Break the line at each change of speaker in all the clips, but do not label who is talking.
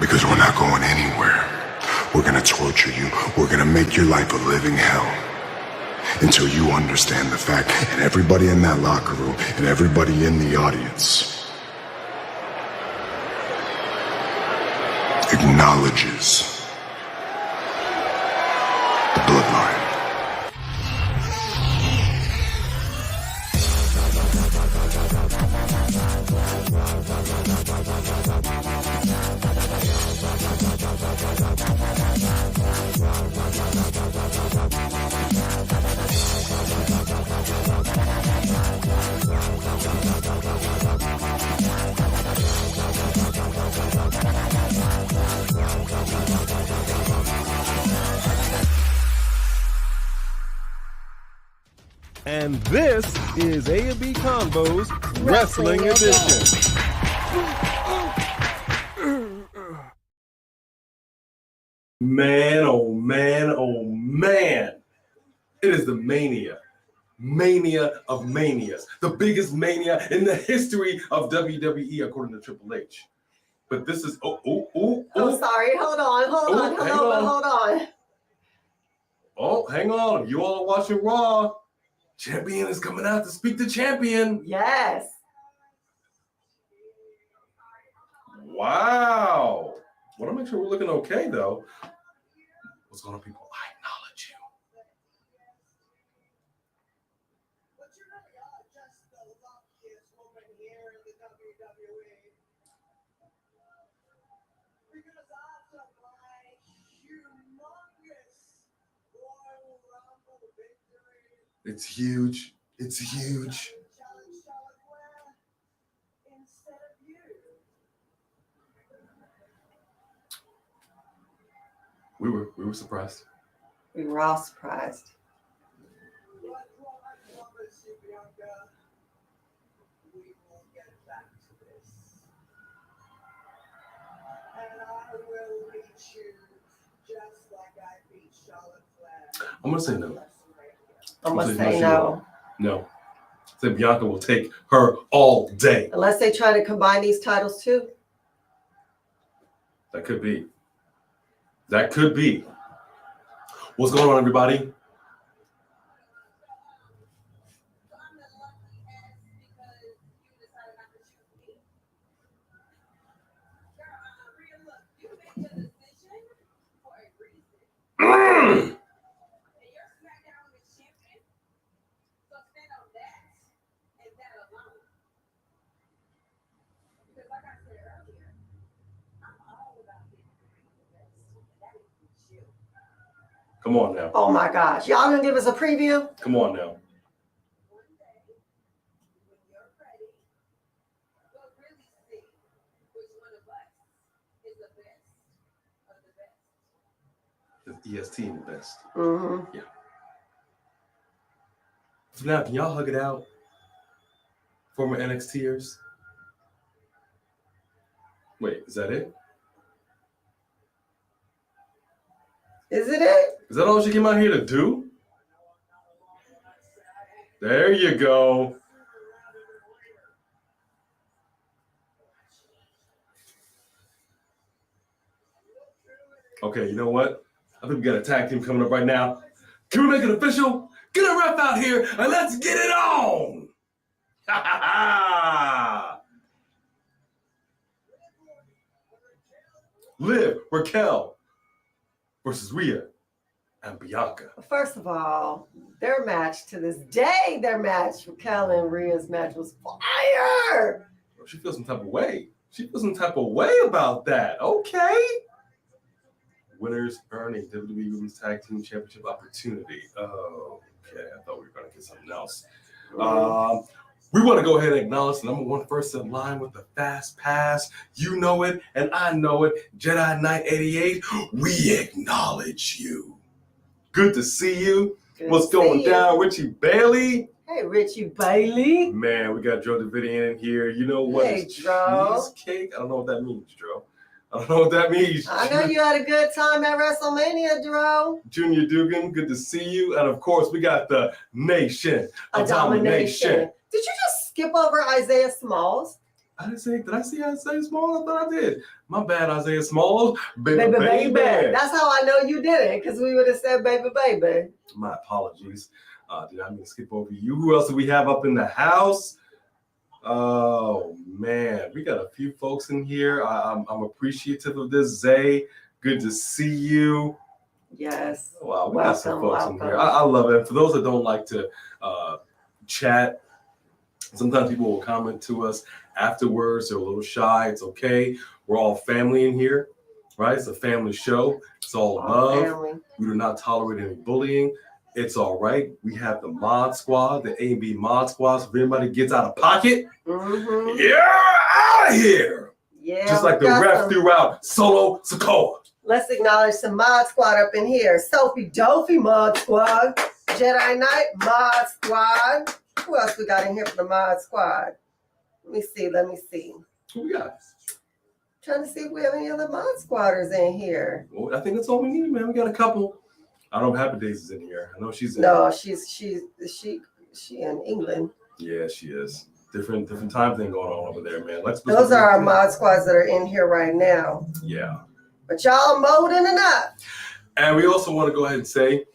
Because we're not going anywhere. We're gonna torture you. We're gonna make your life a living hell. Until you understand the fact, and everybody in that locker room, and everybody in the audience acknowledges the bloodline.
And this is A&B Convo's Wrestling Edition. Man, oh man, oh man. It is the Mania of manias. The biggest mania in the history of WWE, according to Triple H. But this is,
I'm sorry, hold on.
Oh, hang on. You all are watching Raw. Champion is coming out to speak to champion.
Yes.
Wow. Want to make sure we're looking okay, though. What's going on, people? I acknowledge you.
But you really are just the luckiest woman here in the WWE. Because after my humongous Royal Rumble victory,
It's huge. It's huge.
instead of you.
We were surprised.
We were all surprised.
But what I promise you, Bianca, we will get back to this. And I will beat you just like I beat Charlotte Flair.
I'm going to say no.
I'm going to say no.
No. Say Bianca will take her all day.
Unless they try to combine these titles too.
That could be. That could be. What's going on, everybody? Come on now.
Oh my gosh. Y'all gonna give us a preview?
Come on now. The EST in the best.
Mm-hmm.
Yeah. So now, can y'all hug it out? Former NXTers? Wait, is that it?
Is it it?
Is that all she came out here to do? There you go. Okay, you know what? I think we got a tag team coming up right now. Can we make it official? Get a ref out here and let's get it on! Ha ha ha! Liv, Raquel versus Rhea and Bianca.
First of all, their match to this day, Raquel and Rhea's match was fire.
She feels some type of way. She feels some type of way about that. Okay. Winners earn a WWE Women's Tag Team Championship opportunity. Oh, okay. I thought we were going to get something else. We want to go ahead and acknowledge the number one first in line with the Fast Pass. You know it, and I know it. Jedi Knight 88, we acknowledge you. Good to see you. What's going down, Richie Bailey?
Hey, Richie Bailey.
Man, we got Joe Davidian in here. You know what?
Hey, Joe.
Cheesecake? I don't know what that means, Joe. I don't know what that means.
I know you had a good time at WrestleMania, Drew.
Junior Dugan, good to see you. And of course, we got the Nation of Domination.
Did you just skip over Isaiah Smalls?
I didn't say, did I see Isaiah Small? I thought I did. My bad, Isaiah Small.
Baby, baby. That's how I know you did it, because we would have said baby, baby.
My apologies. Did I mean to skip over you? Who else do we have up in the house? Oh, man. We got a few folks in here. I'm appreciative of this. Zay, good to see you.
Yes.
Wow, we got some folks in
welcome.
here. I love it. For those that don't like to chat, sometimes people will comment to us afterwards. They're a little shy. It's okay. We're all family in here, right? It's a family show. It's all love.
Family.
We do not tolerate any bullying. It's all right. We have the mod squad, the A and B mod squad. So if anybody gets out of pocket, you're out of here.
Yeah.
Just like the ref threw out Solo Sikoa.
Let's acknowledge some mod squad up in here. Sophie Dophie mod squad. Jedi Knight mod squad. Who else we got in here for the mod squad? Let me see.
Who we got?
Trying to see if we have any other mod squatters in here.
Well, I think that's all we need, man. We got a couple. I don't know if Happy Days is in here. I know she's in.
No, she in England.
Yeah, she is. Different time thing going on over there, man.
Those are our mod squads that are in here right now.
Yeah.
But y'all molding enough.
And we also want to go ahead and say,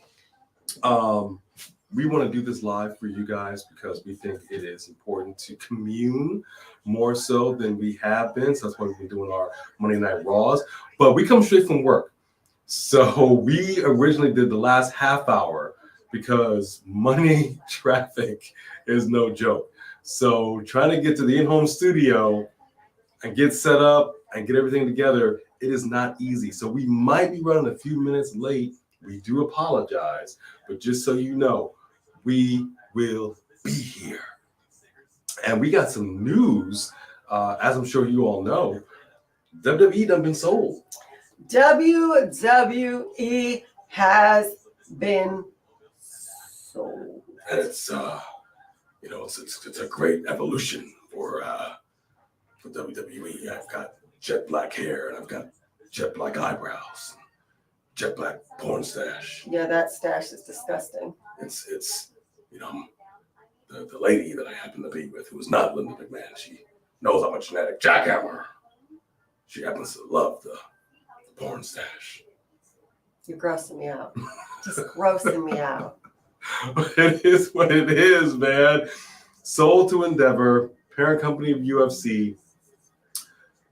we want to do this live for you guys because we think it is important to commune more so than we have been. So that's why we've been doing our Monday Night Raws. But we come straight from work. So we originally did the last half hour because money traffic is no joke. So trying to get to the in-home studio and get set up and get everything together, it is not easy. So we might be running a few minutes late. We do apologize. But just so you know, we will be here. And we got some news. As I'm sure you all know, WWE done been sold.
WWE has been sold.
And it's it's a great evolution for WWE. I've got jet black hair and I've got jet black eyebrows, jet black porn stash.
Yeah, that stash is disgusting.
It's the lady that I happen to be with, who is not Linda McMahon. She knows I'm a genetic jackhammer. She happens to love the porn stash.
You're grossing me out. Just grossing me out.
It is what it is, man. Sold to Endeavor, parent company of UFC.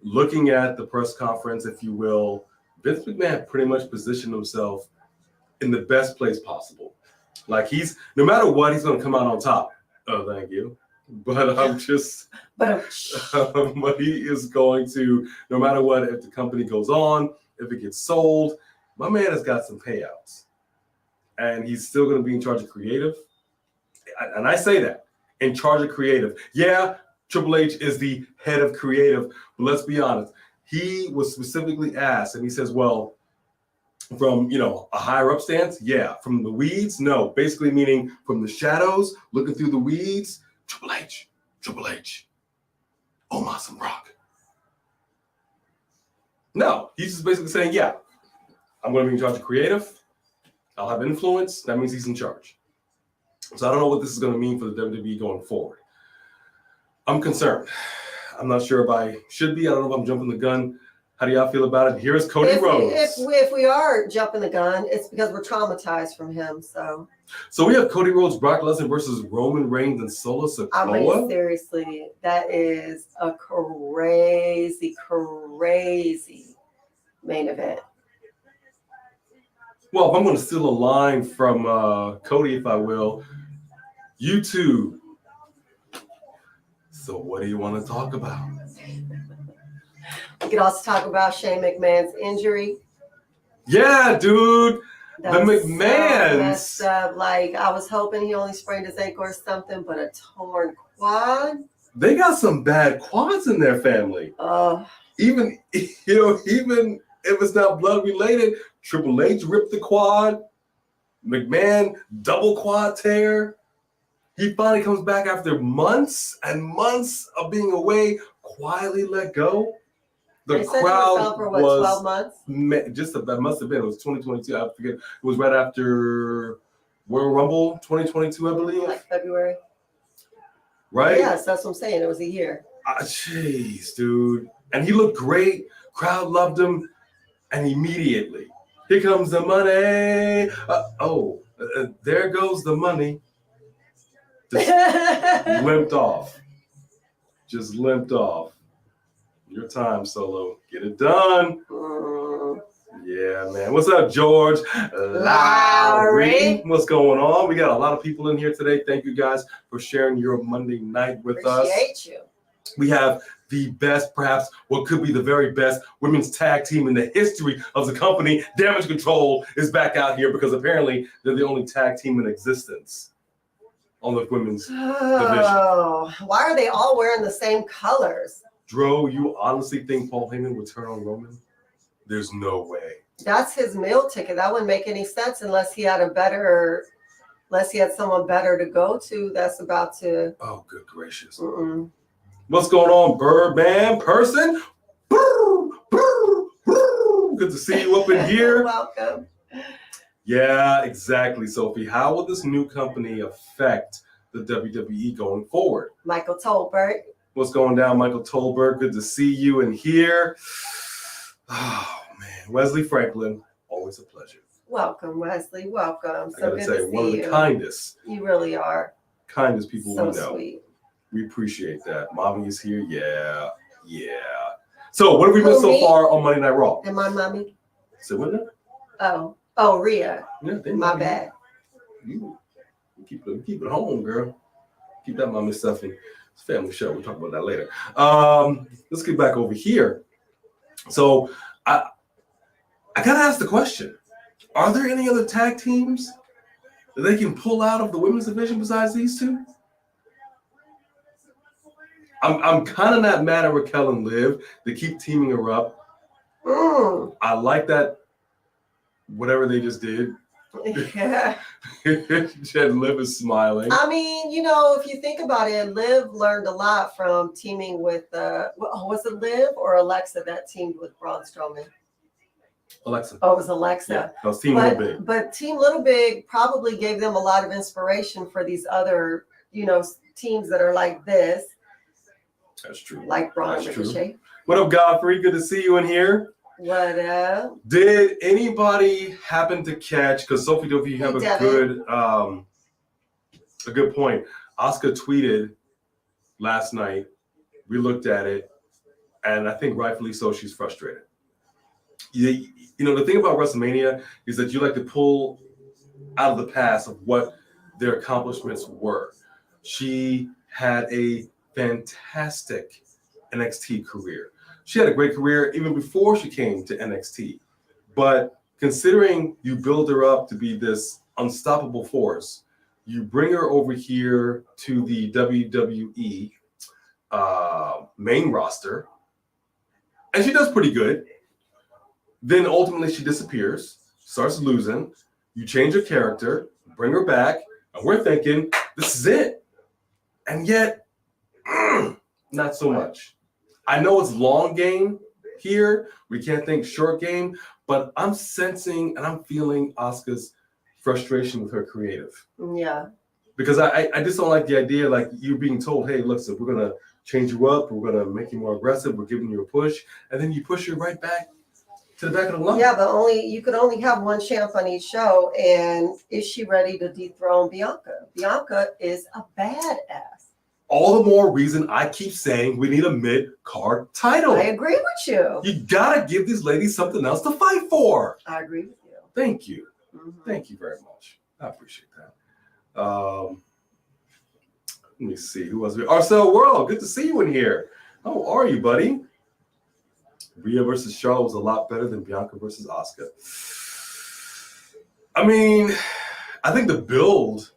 Looking at the press conference, if you will, Vince McMahon pretty much positioned himself in the best place possible. Like no matter what, he's going to come out on top. Oh, thank you. But but he is going to, no matter what, if the company goes on, if it gets sold, my man has got some payouts. And he's still going to be in charge of creative. And I say that, in charge of creative. Yeah, Triple H is the head of creative, but let's be honest. He was specifically asked, and he says, well, from, a higher up stance, yeah. From the weeds, no. Basically meaning from the shadows, looking through the weeds, Triple H. Awesome Rock. No, he's just basically saying, yeah, I'm going to be in charge of creative. I'll have influence. That means he's in charge. So I don't know what this is going to mean for the WWE going forward. I'm concerned. I'm not sure if I should be. I don't know if I'm jumping the gun. How do y'all feel about it? Here's Cody Rhodes.
If we are jumping the gun, it's because we're traumatized from him. So
we have Cody Rhodes, Brock Lesnar versus Roman Reigns and Solo Sikoa.
I mean, seriously, that is a crazy main event.
Well, if I'm going to steal a line from Cody, if I will, YouTube. So what do you want to talk about?
We could also talk about Shane McMahon's injury.
Yeah, dude. The McMahons.
So messed up. Like, I was hoping he only sprained his ankle or something, but a torn quad.
They got some bad quads in their family. Even if it's not blood related, Triple H ripped the quad. McMahon double quad tear. He finally comes back after months and months of being away, quietly let go. The crowd
for 12 months?
That must have been. It was 2022. I forget. It was right after Royal Rumble 2022, I believe.
Like February.
Right?
Yes, that's what I'm saying. It was a year.
Jeez, dude. And he looked great. Crowd loved him. And immediately, here comes the money. There goes the money. Just limped off. Just limped off. Your time, Solo. Get it done. Yeah, man. What's up, George?
Lowry.
What's going on? We got a lot of people in here today. Thank you guys for sharing your Monday night with us.
Appreciate you.
We have the best, perhaps what could be the very best women's tag team in the history of the company. Damage Control is back out here because apparently they're the only tag team in existence on the women's division.
Why are they all wearing the same colors?
Dro, you honestly think Paul Heyman would turn on Roman? There's no way.
That's his meal ticket. That wouldn't make any sense unless he had someone better to go to that's about to.
Oh, good gracious.
Mm-mm.
What's going on, Birdman person? Good to see you up in here.
Welcome.
Yeah, exactly, Sophie. How will this new company affect the WWE going forward?
Michael Tolbert.
What's going down, Michael Tolbert? Good to see you in here. Oh, man. Wesley Franklin, always a pleasure.
Welcome, Wesley. Welcome.
I
So
gotta
good
say,
to
one of
see
the
you.
kindest people
So
we know.
sweet.
We appreciate that. Mommy is here. Yeah. So, what have we missed so
Me?
far on Monday Night Raw?
And my mommy?
So, what now?
Oh, Rhea.
Yeah,
My bad.
You keep it home, girl. Keep that mommy stuff in. It's a family show. We'll talk about that later. Let's get back over here. So I gotta ask the question: are there any other tag teams that they can pull out of the women's division besides these two? I'm kind of not mad at Raquel and Liv. They keep teaming her up. I like that. Whatever they just did.
Yeah.
Liv is smiling.
I mean, if you think about it, Liv learned a lot from teaming with, was it Liv or Alexa that teamed with Braun Strowman?
Alexa.
Oh, it was Alexa.
Yeah, that was Team Little Big.
But Team Little Big probably gave them a lot of inspiration for these other, teams that are like this.
That's true.
Like Braun
That's true.
Ricochet.
What up, Godfrey? Good to see you in here.
What up?
Did anybody happen to catch? Because Sophie Dovey, you have a good point. Asuka tweeted last night. We looked at it, and I think rightfully so. She's frustrated. The thing about WrestleMania is that you like to pull out of the past of what their accomplishments were. She had a fantastic NXT career. She had a great career even before she came to NXT. But considering you build her up to be this unstoppable force, you bring her over here to the WWE main roster, and she does pretty good. Then ultimately she disappears, starts losing. You change her character, bring her back, and we're thinking, this is it. And yet, not so much. I know it's long game here. We can't think short game, but I'm sensing and I'm feeling Asuka's frustration with her creative.
Yeah.
Because I just don't like the idea, like you being told, hey, look, so we're going to change you up. We're going to make you more aggressive. We're giving you a push. And then you push her right back to the back of the line.
Yeah, but you could only have one champ on each show. And is she ready to dethrone Bianca? Bianca is a badass.
All the more reason I keep saying we need a mid-card title.
I agree with you.
You gotta give these ladies something else to fight for.
I agree with you.
Thank you.
Mm-hmm.
Thank you very much. I appreciate that. Let me see. Who else? Arcel World, good to see you in here. How are you, buddy? Rhea versus Charlotte was a lot better than Bianca versus Asuka. I mean, I think the build,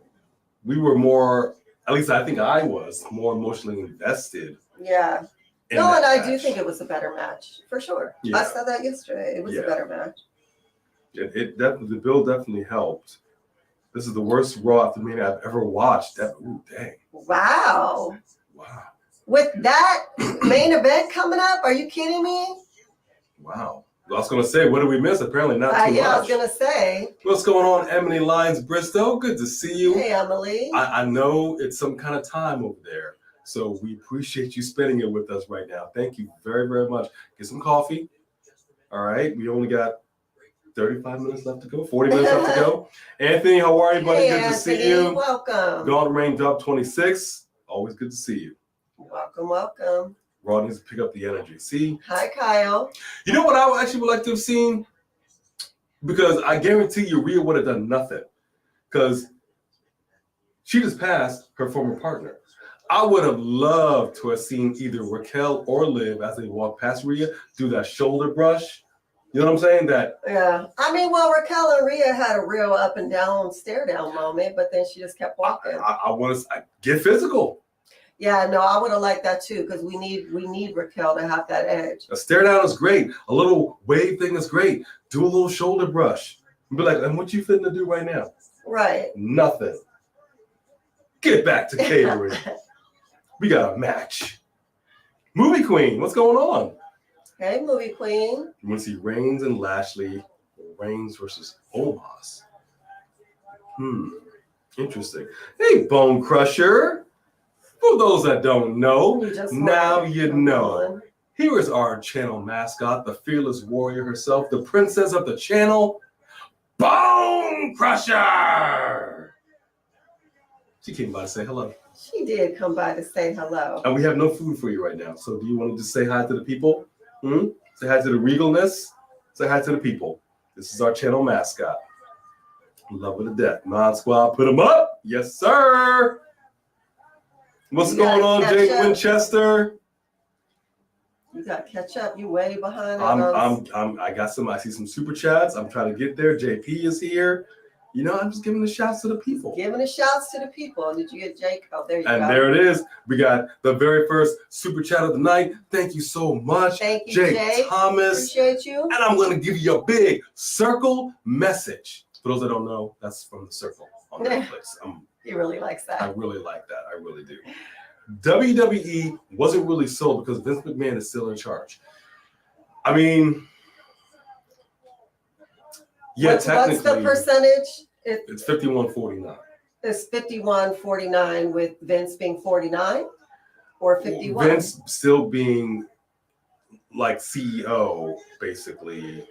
we were more, at least I think I was more emotionally invested.
Yeah. No, and I do think it was a better match, for sure.
Yeah.
I said that yesterday. It was a better match.
The build definitely helped. This is the worst Raw after Mania I've ever watched. Ooh, dang.
Wow.
Wow.
With that main event coming up, are you kidding me?
Wow. I was going to say, what did we miss? Apparently not too much.
Yeah, I was going to say.
What's going on, Emily Lyons Bristow? Good to see you.
Hey, Emily.
I know it's some kind of time over there. So we appreciate you spending it with us right now. Thank you very, very much. Get some coffee. All right. We only got 35 minutes left to go, 40 minutes left to go. Anthony, how are you, buddy?
Hey,
Good
Anthony,
to see you.
Welcome.
Gone Rain Dub 26. Always good to see you.
Welcome, welcome.
Raw needs to pick up the energy. See?
Hi, Kyle.
You know what I actually would like to have seen? Because I guarantee you Rhea would have done nothing. Because she just passed her former partner. I would have loved to have seen either Raquel or Liv as they walk past Rhea do that shoulder brush. You know what I'm saying? That
Yeah. I mean, well, Raquel and Rhea had a real up and down, stare down moment, but then she just kept walking.
I want to get physical.
Yeah, no, I would have liked that too, because we need Raquel to have that edge.
A stare down is great. A little wave thing is great. Do a little shoulder brush. And be like, and what you finna do right now?
Right.
Nothing. Get back to catering. We got a match. Movie Queen, what's going on?
Hey, movie queen.
You want to see Reigns and Lashley, Reigns versus Omos. Interesting. Hey, Bone Crusher. For those that don't know, now you know. Here is our channel mascot, the fearless warrior herself, the princess of the channel, Bone Crusher. She came by to say hello.
She did come by to say hello.
And we have no food for you right now. So do you want to just say hi to the people? Say hi to the regalness. Say hi to the people. This is our channel mascot. Love her to death. Mod Squad, put them up. Yes, sir. What's going on, Jake Winchester?
You got to catch up. You way behind.
I got some. I see some super chats. I'm trying to get there. JP is here. You know, I'm just giving the shouts to the people.
Giving the shouts to the people. Did you get Jake? Oh, there you go.
And there it is. We got the very first super chat of the night. Thank you so much.
Thank you,
Jake Thomas.
Appreciate you.
And I'm going to give you a big circle message. For those that don't know, that's from the Circle on Netflix.
He really likes that.
I really like that. I really do. WWE wasn't really sold because Vince McMahon is still in charge. I mean, yeah, technically.
What's the percentage?
It's 51-49.
It's 51-49 with Vince being 49 or 51?
Vince still being like CEO, basically.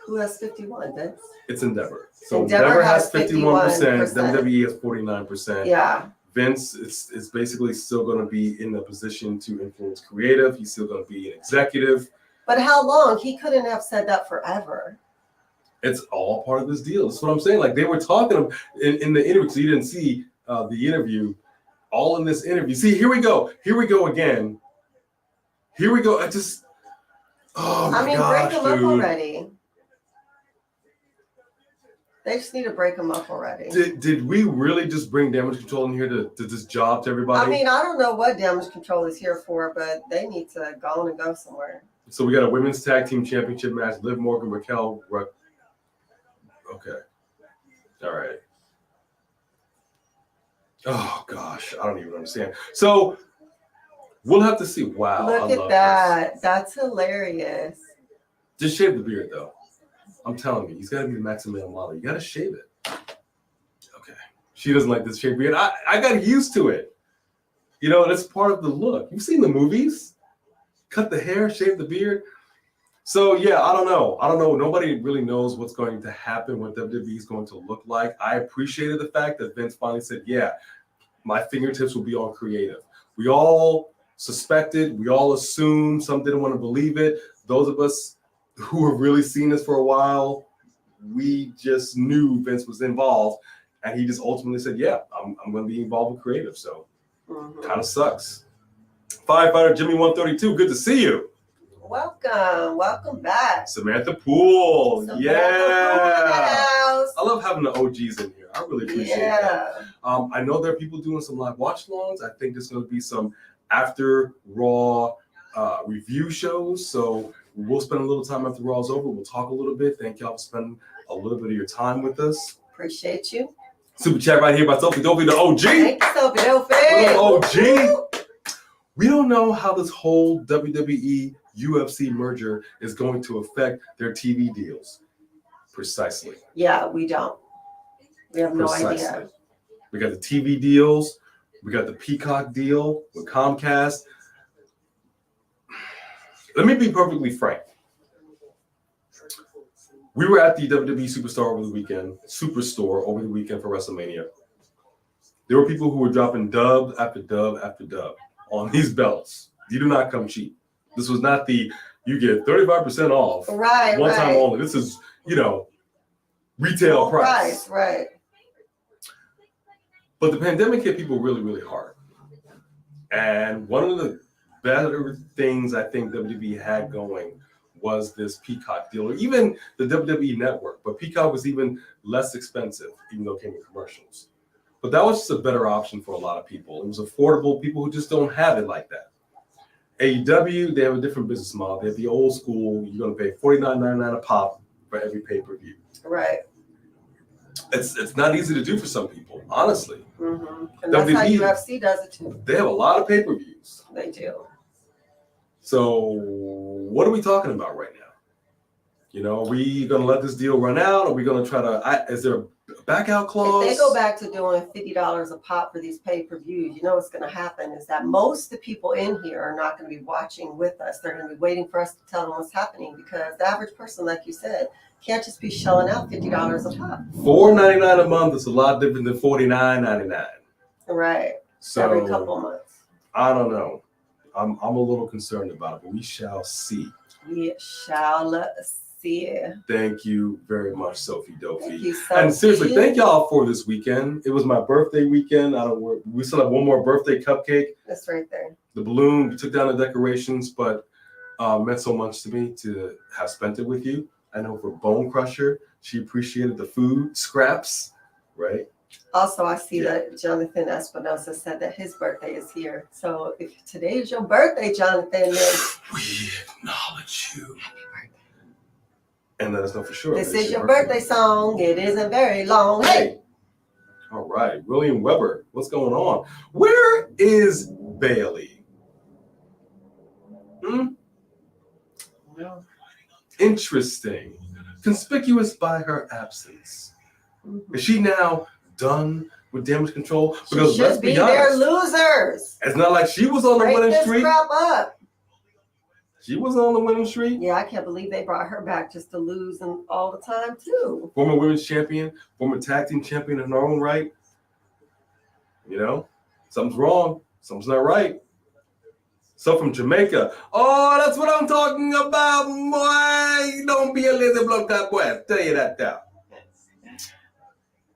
Who has 51, Vince?
It's Endeavor. So
Endeavor
has 51%.
51%.
WWE has 49%.
Yeah.
Vince is basically still going to be in the position to influence creative. He's still going to be an executive.
But how long? He couldn't have said that forever.
It's all part of this deal. That's what I'm saying. Like they were talking in the interview, so you didn't see the interview. All in this interview. See, here we go. Here we go again. Here we go. Oh my gosh,
break them up already. They just need to break them up already.
Did we really just bring Damage Control in here to this job to everybody?
I mean, I don't know what Damage Control is here for, but they need to go on and go somewhere.
So we got a women's tag team championship match. Liv Morgan, Raquel. Okay. All right. Oh gosh, I don't even understand. So we'll have to see. Wow.
Look at that. This. That's hilarious.
Just shave the beard though. I'm telling you, he's got to be the Maximilian model. You got to shave it. Okay. She doesn't like this shaved beard. I got used to it. You know, that's part of the look. You've seen the movies. Cut the hair, shave the beard. So, yeah, I don't know. Nobody really knows what's going to happen, what WWE is going to look like. I appreciated the fact that Vince finally said, yeah, my fingertips will be on creative. We all suspected. We all assumed. Some didn't want to believe it. Those of us who have really seen this for a while, we just knew Vince was involved, and he just ultimately said, yeah, I'm going to be involved with creative. So kind of sucks. Firefighter Jimmy 132, good to see you.
Welcome back.
Samantha Poole.
Poole
Yeah.
I
love having the OGs in here. I really appreciate that. I know there are people doing some live watch alongs. I think there's going to be some after Raw review shows. So we'll spend a little time after Raw's over. We'll talk a little bit. Thank y'all for spending a little bit of your time with us.
Appreciate you.
Super chat right here by Sophie Dopey, the OG.
Thank you, Sophie Dopey.
OG. We don't know how this whole WWE UFC merger is going to affect their TV deals. Precisely.
Yeah, we don't. We have no idea.
We got the TV deals. We got the Peacock deal with Comcast. Let me be perfectly frank. We were at the WWE Superstore over the weekend for WrestleMania. There were people who were dropping dub after dub after dub on these belts. You do not come cheap. This was not the you get 35% off one time only. This is, retail price.
Right.
But the pandemic hit people really, really hard. And one of the better things I think WWE had going was this Peacock deal, or even the WWE Network. But Peacock was even less expensive, even though it came with commercials. But that was just a better option for a lot of people. It was affordable. People who just don't have it like that. AEW, they have a different business model. They have the old school. You're going to pay $49.99 a pop for every pay-per-view.
Right.
It's not easy to do for some people, honestly.
Mm-hmm. And that's how UFC does it too.
They have a lot of pay-per-views.
They do.
So what are we talking about right now? Are we going to let this deal run out? Are we going to try to, is there a back out clause?
If they go back to doing $50 a pop for these pay-per-views, what's going to happen is that most of the people in here are not going to be watching with us. They're going to be waiting for us to tell them what's happening, because the average person, like you said, can't just be shelling out $50 a pop.
$4.99 a month is a lot different than $49.99.
Right.
So
every couple months.
I don't know. I'm a little concerned about it, but we shall see.
We shall see.
Thank you very much, Sophie Dopey.
Thank you, Sophie.
And seriously, thank y'all for this weekend. It was my birthday weekend. We still have one more birthday cupcake.
That's right there.
The balloon, we took down the decorations, but meant so much to me to have spent it with you. I know for Bone Crusher, she appreciated the food scraps, right?
Also, I see that Jonathan Espinosa said that his birthday is here. So if today is your birthday, Jonathan, then
we acknowledge you. And let us know for sure.
This is your birthday song. It isn't very long. Hey!
All right. William Weber, what's going on? Where is Bailey?
Well,
interesting. Conspicuous by her absence. Is she now done with damage control? Because
let's be their losers.
It's not like she was on the winning streak.
Crap up.
She wasn't on the winning streak.
Yeah, I can't believe they brought her back just to lose and all the time too.
Former women's champion, former tag team champion in her own right. Something's wrong. Something's not right. So from Jamaica. Oh, that's what I'm talking about, boy. Don't be a lazy blood clot boy. Tell you that now.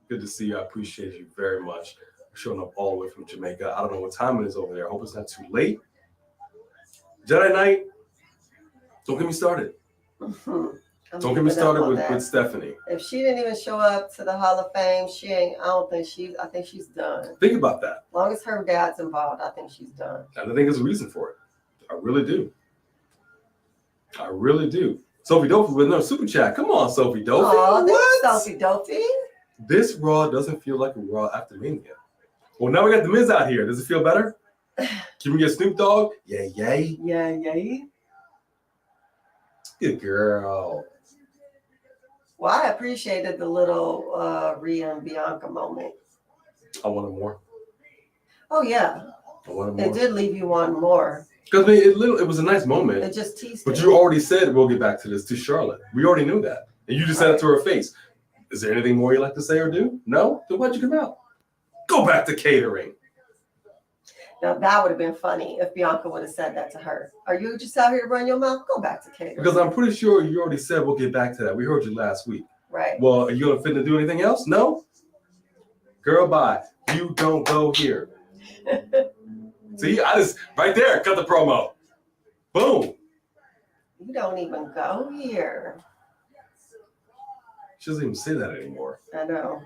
Good to see you. I appreciate you very much for showing up all the way from Jamaica. I don't know what time it is over there. I hope it's not too late. Jedi Knight. Don't get me started. Don't get me started with Stephanie.
If she didn't even show up to the Hall of Fame, I think she's done.
Think about that.
As long as her dad's involved, I think she's done.
And I think there's a reason for it. I really do. Sophie Dopey with another super chat. Come on, Sophie Dopey.
Oh, what? Sophie Dopey.
This Raw doesn't feel like a Raw after Mania. Well, now we got The Miz out here. Does it feel better? Can we get Snoop Dogg? Yay.
Yeah.
Good girl.
Well, I appreciated the little Rhea and Bianca moment.
I wanted more.
Oh, yeah.
I wanted more.
It did leave you wanting more.
Because it was a nice moment.
It just teased
But you already said we'll get back to this to Charlotte. We already knew that. And you just said it to her face. Is there anything more you'd like to say or do? No? Then why'd you come out? Go back to catering.
Now, that would have been funny if Bianca would have said that to her. Are you just out here to run your mouth? Go back to catering.
Because I'm pretty sure you already said we'll get back to that. We heard you last week.
Right.
Well, are you going to fit to do anything else? No? Girl, bye. You don't go here. See, I just, right there, cut the promo. Boom.
You don't even go here.
She doesn't even say that anymore.
I know.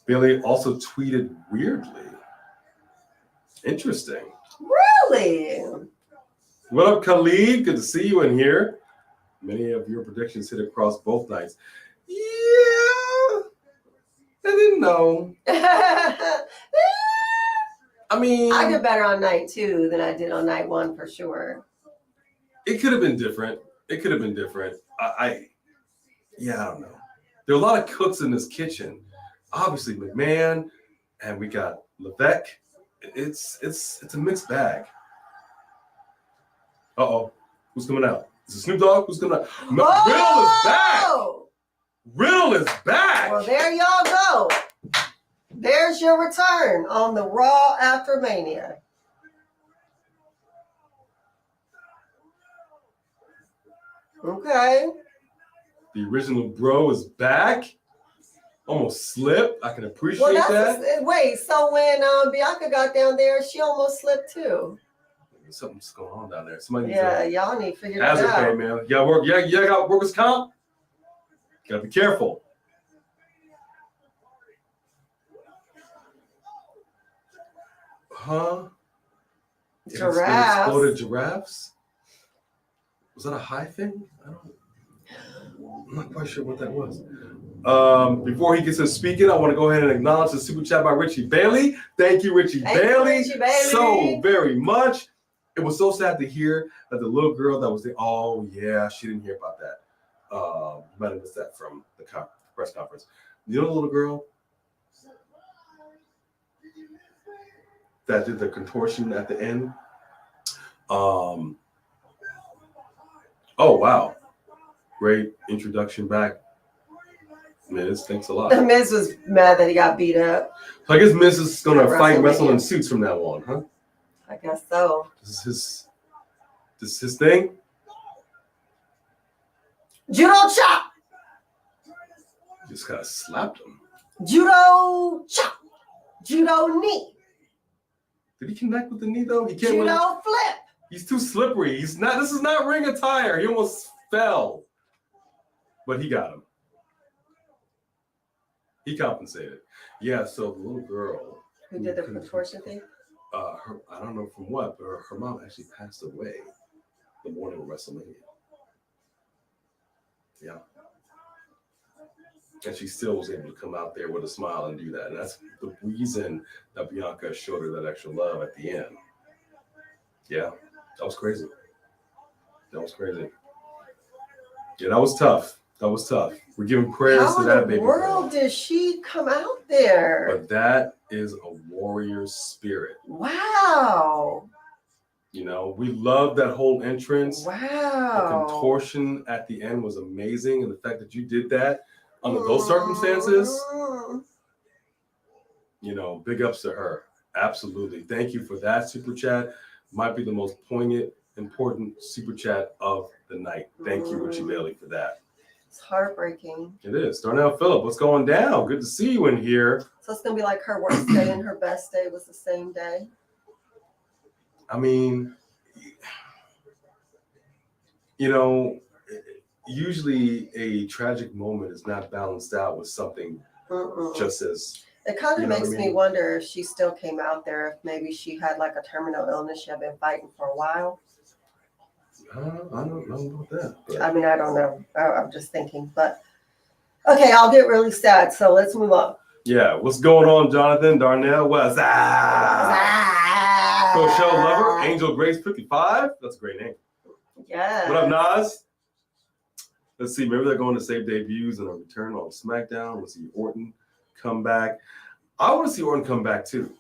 Bailey also tweeted weirdly. Interesting.
Really?
What up, Khalid? Good to see you in here. Many of your predictions hit across both nights. Yeah. I didn't know. I mean,
I did better on night 2 than I did on night 1 for sure.
It could have been different. I don't know. There are a lot of cooks in this kitchen. Obviously, McMahon And we got Levesque. It's a mixed bag. Who's coming out? Is it Snoop Dogg? Who's coming out? Riddle is back. Riddle is back.
Well, there y'all go. There's your return on the Raw after Mania. Okay.
The original bro is back. Almost slipped. I can appreciate that.
Wait, so when Bianca got down there, she almost slipped too.
Something's going on down there. Somebody
y'all need to figure that
Hazard
out.
pay, man. You got work. Yeah, got workers' comp. Gotta be careful. Huh?
Giraffes.
Exploded giraffes. Was that a high thing? I'm not quite sure what that was. Before he gets to speaking, I want to go ahead and acknowledge the super chat by Richie Bailey. Thank you, Richie Bailey, so very much. It was so sad to hear that the little girl that was there. Oh yeah, she didn't hear about that. You might have missed that from the press conference. You know the little girl that did the contortion at the end? Oh wow. Great introduction back. Miz, thanks a lot.
The Miz was mad that he got beat up.
So I guess Miz is going to fight wrestle in suits from now on, huh?
I guess so.
This is his thing?
Judo chop.
Just kind of slapped him.
Judo chop. Judo knee.
Did he connect with the knee, though? He can't
Judo flip.
He's too slippery. This is not ring attire. He almost fell. But he got him. He compensated. Yeah, so the little girl
who did the contortion thing?
I don't know from what, but her mom actually passed away the morning of WrestleMania. Yeah. And she still was able to come out there with a smile and do that. And that's the reason that Bianca showed her that extra love at the end. Yeah, that was crazy. Yeah, that was tough. We're giving prayers to that baby girl.
How in the world did she come out there?
But that is a warrior spirit.
Wow.
You know, we love that whole entrance.
Wow.
The contortion at the end was amazing. And the fact that you did that under those circumstances, you know, big ups to her. Absolutely. Thank you for that super chat. Might be the most poignant, important super chat of the night. Thank you, Richie Bailey, for that.
It's heartbreaking. It
is. Darnell Phillip, what's going down? Good to see you in here.
So it's going to be like her worst day and her best day was the same day?
I mean, you know, usually a tragic moment is not balanced out with something just as...
It kind of makes me wonder if she still came out there, if maybe she had like a terminal illness she had been fighting for a while.
I don't know about that. But...
I mean, I don't know. I'm just thinking. But, okay, I'll get really sad. So let's move on.
Yeah, what's going on, Jonathan? Darnell, what's Rochelle Lover, Angel Grace 55. That's a great name.
Yeah.
What up, Nas? Let's see. Maybe they're going to save debuts and a return on SmackDown. We'll see Orton come back. I want to see Orton come back, too.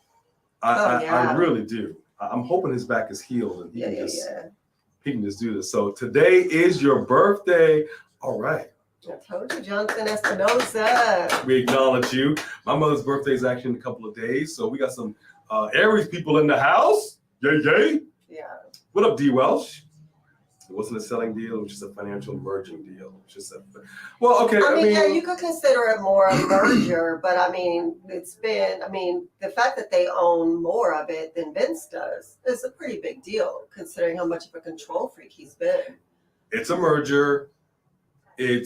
I really do. I'm hoping his back is healed and he can just do this. So today is your birthday. All right.
I told you, Jonathan Espinosa.
We acknowledge you. My mother's birthday is actually in a couple of days. So we got some Aries people in the house. Yay.
Yeah.
What up, D. Welsh? It wasn't a selling deal. It was just a financial merging deal. Okay.
I mean, yeah, you could consider it more a merger, but I mean, the fact that they own more of it than Vince does is a pretty big deal, considering how much of a control freak he's been.
It's a merger. You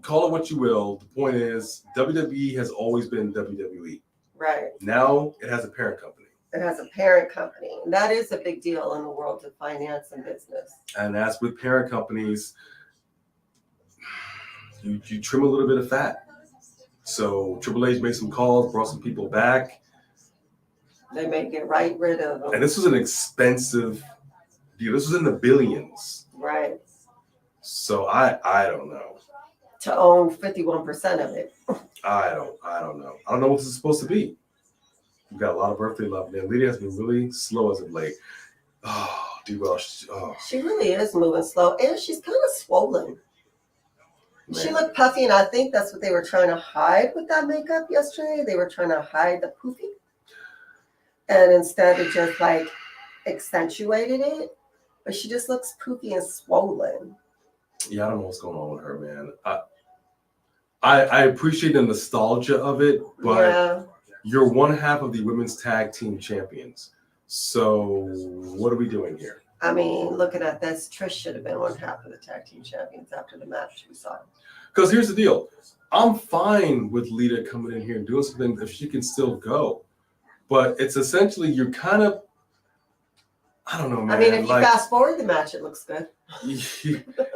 call it what you will. The point is, WWE has always been WWE.
Right.
Now it has a parent company.
It has a parent company. And that is a big deal in the world of finance and business.
And as with parent companies, you trim a little bit of fat. So Triple H made some calls, brought some people back.
They may get right rid of them.
And this was an expensive deal. This was in the billions.
Right.
So I don't know.
To own 51% of it.
I don't know. I don't know what this is supposed to be. We got a lot of birthday love, man. Lita has been really slow as of late. Oh, D-Well.
She really is moving slow, and she's kind of swollen.
Man.
She looked puffy, and I think that's what they were trying to hide with that makeup yesterday. They were trying to hide the poofy. And instead it just like accentuated it. But she just looks poofy and swollen.
Yeah, I don't know what's going on with her, man. I appreciate the nostalgia of it, but
Yeah.
you're one half of the women's tag team champions. So what are we doing here?
I mean, looking at this, Trish should have been one half of the tag team champions after the match we saw.
Because here's the deal. I'm fine with Lita coming in here and doing something if she can still go. But it's essentially you're kind of, I don't know, man.
I mean, if you fast forward the match, it looks good.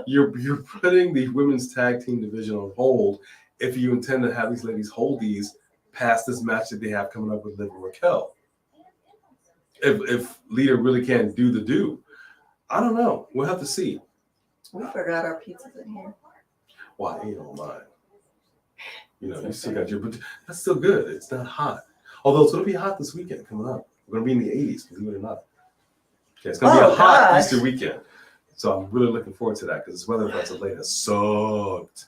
You're putting the women's tag team division on hold if you intend to have these ladies hold these past this match that they have coming up with Liv and Raquel. If Lita really can't do the do. I don't know. We'll have to see.
We forgot our pizzas in here.
Why, you don't mind. You know, you still got your, but that's still good. It's not hot. Although it's going to be hot this weekend coming up. We're going to be in the 80s, believe it or not. Okay, it's going to be a hot Easter weekend. So I'm really looking forward to that because this weather as of late has sucked.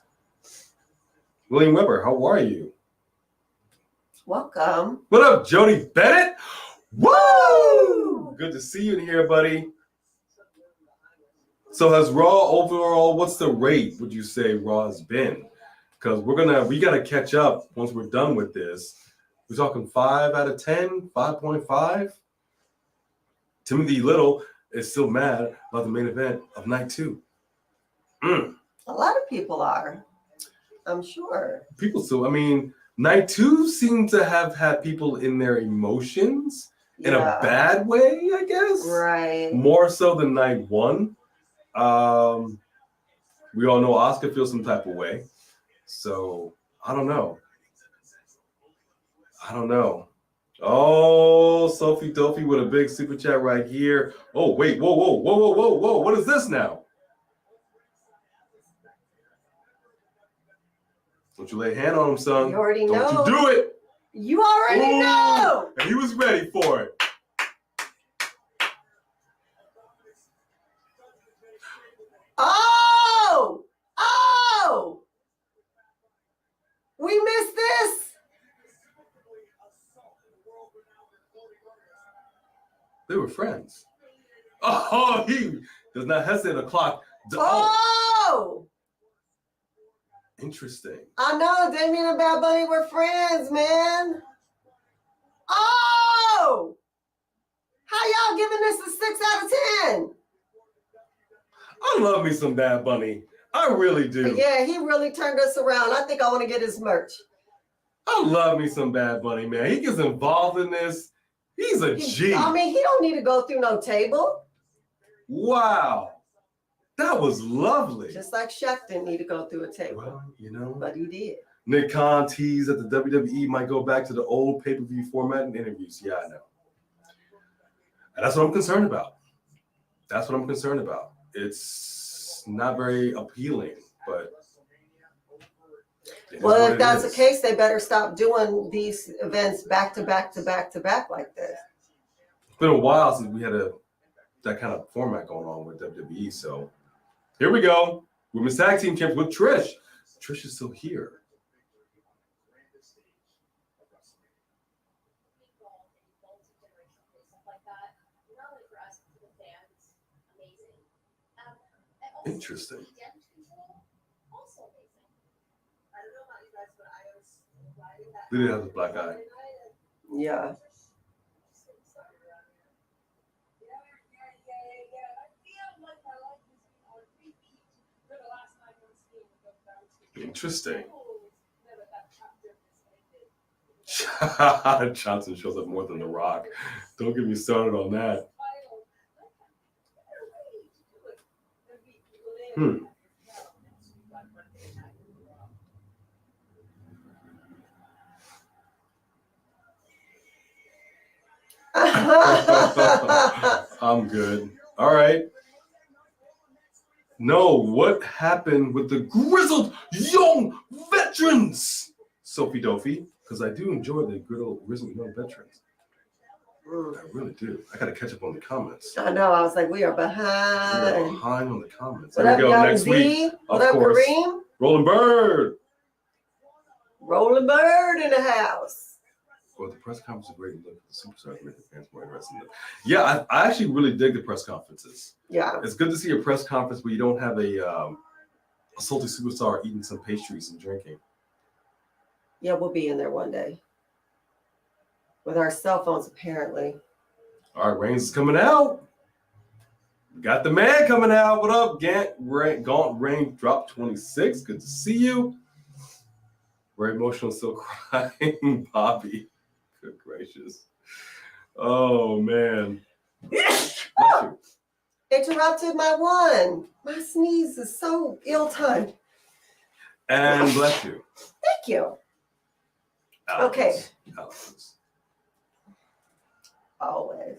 William Weber, how are you?
Welcome.
What up, Jody Bennett? Woo! Good to see you in here, buddy. So has Raw overall, what's the rate would you say Raw has been? Because we gotta catch up once we're done with this. We're talking 5 out of 10, 5.5. Timothy Little is still mad about the main event of night 2.
A lot of people are, I'm sure.
People still, I mean, night 2 seemed to have had people in their emotions in a bad way, I guess.
Right.
More so than night 1. We all know Asuka feels some type of way. So, I don't know. Oh, Sophie Dophie with a big super chat right here. Oh, wait. Whoa. What is this now? Don't you lay a hand on him, son.
You already know.
Don't you do it.
You already know.
And he was ready for it.
Oh! We missed this.
They were friends. Oh, he does not hesitate to clock.
Oh!
Interesting.
I know Damien and Bad Bunny were friends, man. Oh! How y'all giving this a 6 out of 10?
I love me some Bad Bunny. I really do.
Yeah, he really turned us around. I think I want to get his merch.
I love me some Bad Bunny, man. He gets involved in this. He's a G.
I mean, he don't need to go through no table.
Wow. That was lovely.
Just like Shaq didn't need to go through a table.
Well, you know.
But he did.
Nick Khan teased that the WWE might go back to the old pay-per-view format and interviews. Yeah, I know. And that's what I'm concerned about. It's not very appealing, but...
Well, if that's the case, they better stop doing these events back to back like this.
It's been a while since we had that kind of format going on with WWE. So here we go. Women's Tag Team Champions with Trish. Trish is still here. Interesting. Lita has a black eye.
Yeah.
Interesting. Johnson shows up more than The Rock. Don't get me started on that. I'm good. All right. No, what happened with the grizzled young veterans? Sophie Dophie, because I do enjoy the grizzled young veterans. I really do. I got to catch up on the comments.
I know. I was like, we are
We are
behind.
behind on the comments.
What
There
up,
we go.
Young
Next
Z?
week,
What
of
up,
course.
Kareem?
Rolling Bird.
Rolling Bird in the house.
Well, the press conference is great. Look, the superstars make the fans more interested in them. Yeah, I actually really dig the press conferences.
Yeah.
It's good to see a press conference where you don't have a salty superstar eating some pastries and drinking.
Yeah, we'll be in there one day. With our cell phones, apparently.
All right, Reigns is coming out. We got the man coming out. What up, Gaunt Rain dropped 26. Good to see you. Very emotional, still crying, Bobby. Good gracious. Oh, man. Bless you.
Interrupted my one. My sneeze is so ill-timed.
And bless you.
Thank you.
Alex.
Okay.
Alex.
Always.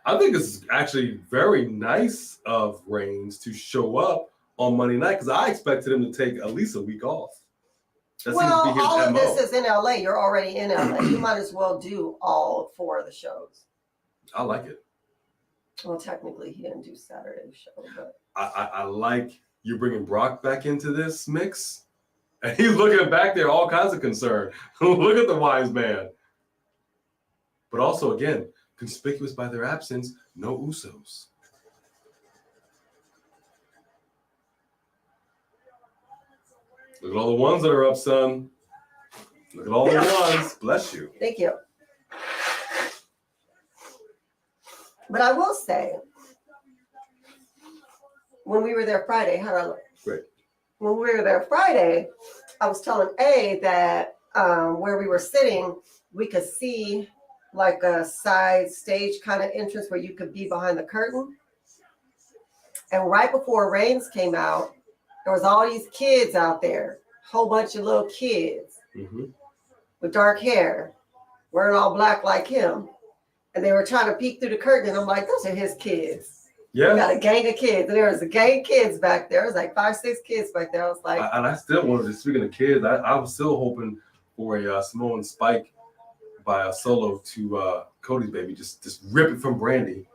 I think it's actually very nice of Reigns to show up on Monday night because I expected him to take at least a week off. That
Well,
seems to be his
all of
MO.
this is in LA. You're already in LA. You might as well do all 4 of the shows.
I like it.
Well, technically, he didn't do Saturday's show, but
I like you bringing Brock back into this mix. And he's looking back there, all kinds of concern. Look at the wise man. But also, again, conspicuous by their absence, no Usos. Look at all the ones that are up, son. Look at all the ones. Bless you.
thank you. But I will say, when we were there Friday, how do I look?
Great.
When we were there Friday, I was telling A that where we were sitting, we could see like a side stage kind of entrance where you could be behind the curtain. And right before Reigns came out, there was all these kids out there, whole bunch of little kids with dark hair, wearing all black like him. And they were trying to peek through the curtain, and I'm like, those are his kids.
Yeah.
We got a gang of kids, and there was a gang of kids back there. It was like 5, 6 kids back there. I was like,
And I still wanted to, speaking of kids, I was still hoping for a Samoan Spike by a solo to Cody's baby, just rip it from Brandy.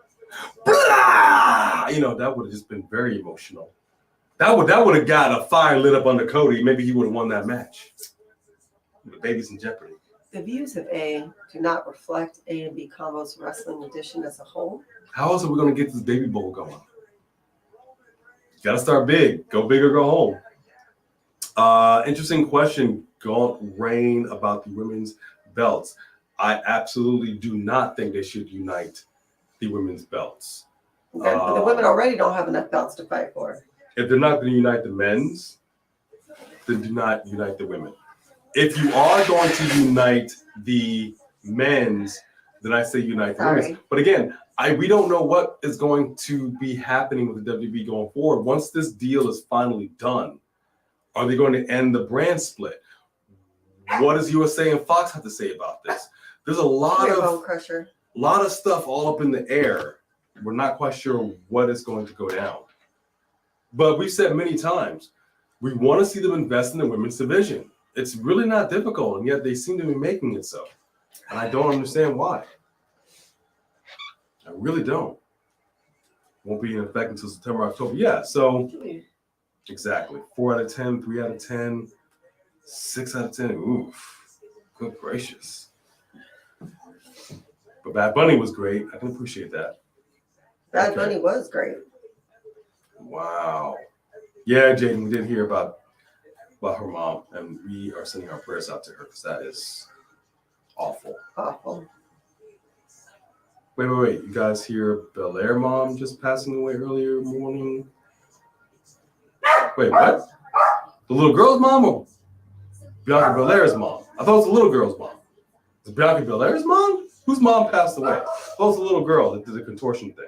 Blah! You know, that would have just been very emotional. That would have got a fire lit up under Cody. Maybe he would have won that match. The baby's in jeopardy.
the views of A do not reflect A and B Combo's wrestling edition as a whole.
How else are we going to get this baby bowl going? You got to start big. Go big or go home. Interesting question, Gaunt Rain, about the women's belts. I absolutely do not think they should unite the women's belts.
But the women already don't have enough belts to fight for.
If they're not going to unite the men's, then do not unite the women. If you are going to unite the men's, then I say unite the women's. But again, we don't know what is going to be happening with the WWE going forward. Once this deal is finally done, are they going to end the brand split? What does USA and Fox have to say about this? There's a lot of stuff all up in the air. We're not quite sure what is going to go down. But we've said many times, we want to see them invest in the women's division. It's really not difficult, and yet they seem to be making it so. And I don't understand why. I really don't. Won't be in effect until September, October. Yeah, so exactly. 4 out of 10, 3 out of 10, 6 out of 10. Oof. Good gracious. But Bad Bunny was great. I can appreciate that.
Bad Bunny was great.
Wow. Yeah, Jaden, we did hear about her mom, and we are sending our prayers out to her because that is awful.
Awful.
Wait. You guys hear Belair mom just passing away earlier morning? Wait, what? The little girl's mom or Bianca Belair's mom? I thought it was the little girl's mom. Is Bianca Belair's mom? Whose mom passed away? I thought it was the little girl that did the contortion thing.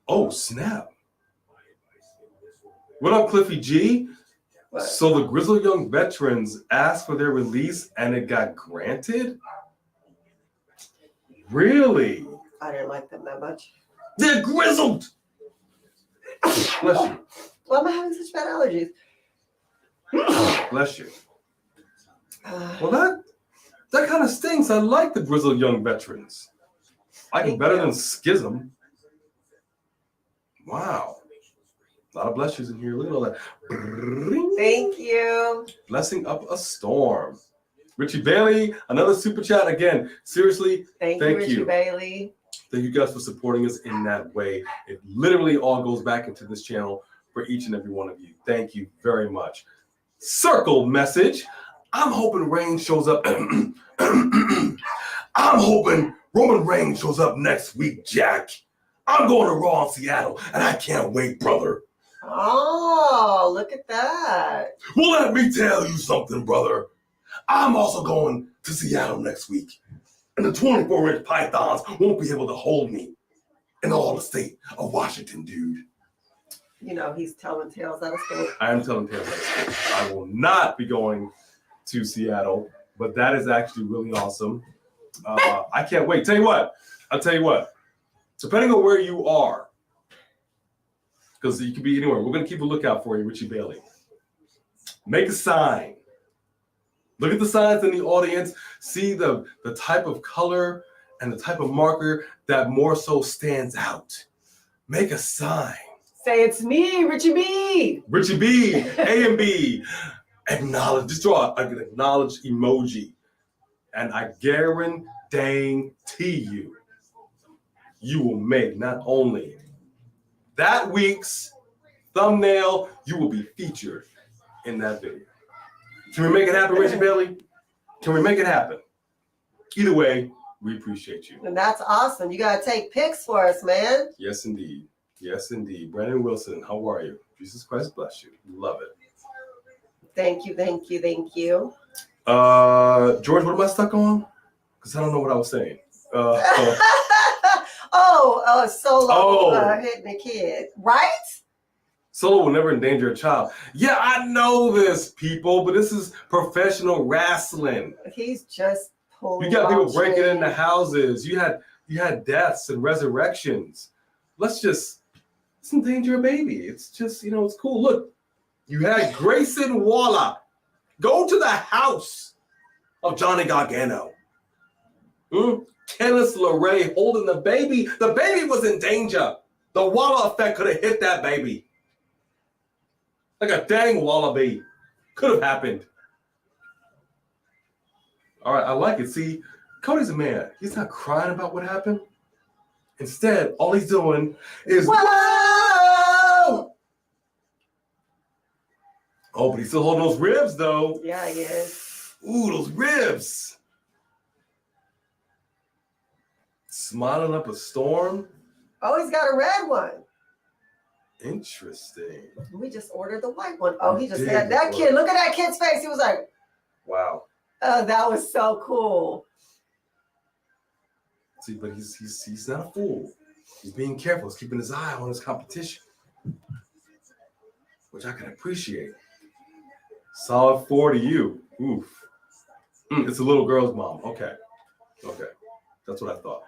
Oh, snap. What up, Cliffy G?
What?
So the Grizzled Young Veterans asked for their release and it got granted? Really?
I didn't like them that much.
They're grizzled! Bless you.
Why am I having such bad allergies?
Bless you. Well, That kind of stinks. I like the grizzled young veterans. I like them
Thank
better
you.
than Schism. Wow. A lot of blessings in here. Look at all that.
Thank you.
Blessing up a storm. Richie Bailey, another super chat. Again, seriously,
Thank you, Richie Bailey.
thank you guys for supporting us in that way. It literally all goes back into this channel for each and every one of you. Thank you very much. Circle message. I'm hoping Reigns shows up. I'm hoping Roman Reigns shows up next week, Jack. I'm going to Raw in Seattle, and I can't wait, brother.
Oh, look at that.
Well, let me tell you something, brother. I'm also going to Seattle next week, and the 24-inch pythons won't be able to hold me in all the state of Washington, dude.
You know, he's telling tales out of school.
I am telling tales out of school. I will not be going to Seattle, but that is actually really awesome. I can't wait. I'll tell you what. Depending on where you are, because you could be anywhere, we're going to keep a lookout for you, Richie Bailey. Make a sign. Look at the signs in the audience. See the type of color and the type of marker that more so stands out. Make a sign.
Say it's me, Richie B.
Richie B, A and B. Acknowledge. Just draw an acknowledge emoji. And I guarantee you, you will make not only that week's thumbnail, you will be featured in that video. Can we make it happen, Richie Bailey? Can we make it happen? Either way, we appreciate you.
And that's awesome. You got to take pics for us, man.
Yes, indeed. Yes, indeed. Brandon Wilson, how are you? Jesus Christ bless you. Love it.
Thank you, thank you, thank you.
George, what am I stuck on? Because I don't know what I was saying.
Solo hitting a kid, right?
Solo will never endanger a child. Yeah, I know this, people, but this is professional wrestling.
He's just pulling.
You got people breaking into houses. You had deaths and resurrections. Let's endanger a baby. It's just, it's cool. Look, you had Grayson Waller go to the house of Johnny Gargano. Kenneth LeRae holding the baby. The baby was in danger. The Waller effect could have hit that baby. Like a dang wallaby. Could have happened. All right, I like it. See, Cody's a man. He's not crying about what happened. Instead, all he's doing is, whoa! Oh, but he's still holding those ribs, though.
Yeah, he is.
Ooh, those ribs. Smiling up a storm.
Oh, he's got a red one.
Interesting.
We just ordered the white one. Oh, he just
Did
had that
order.
kid. Look at that kid's face. He was like,
Wow.
oh, that was so cool.
See, but he's not a fool. He's being careful. He's keeping his eye on his competition, which I can appreciate. Solid 4 to you. Oof. It's a little girl's mom. Okay. That's what I thought.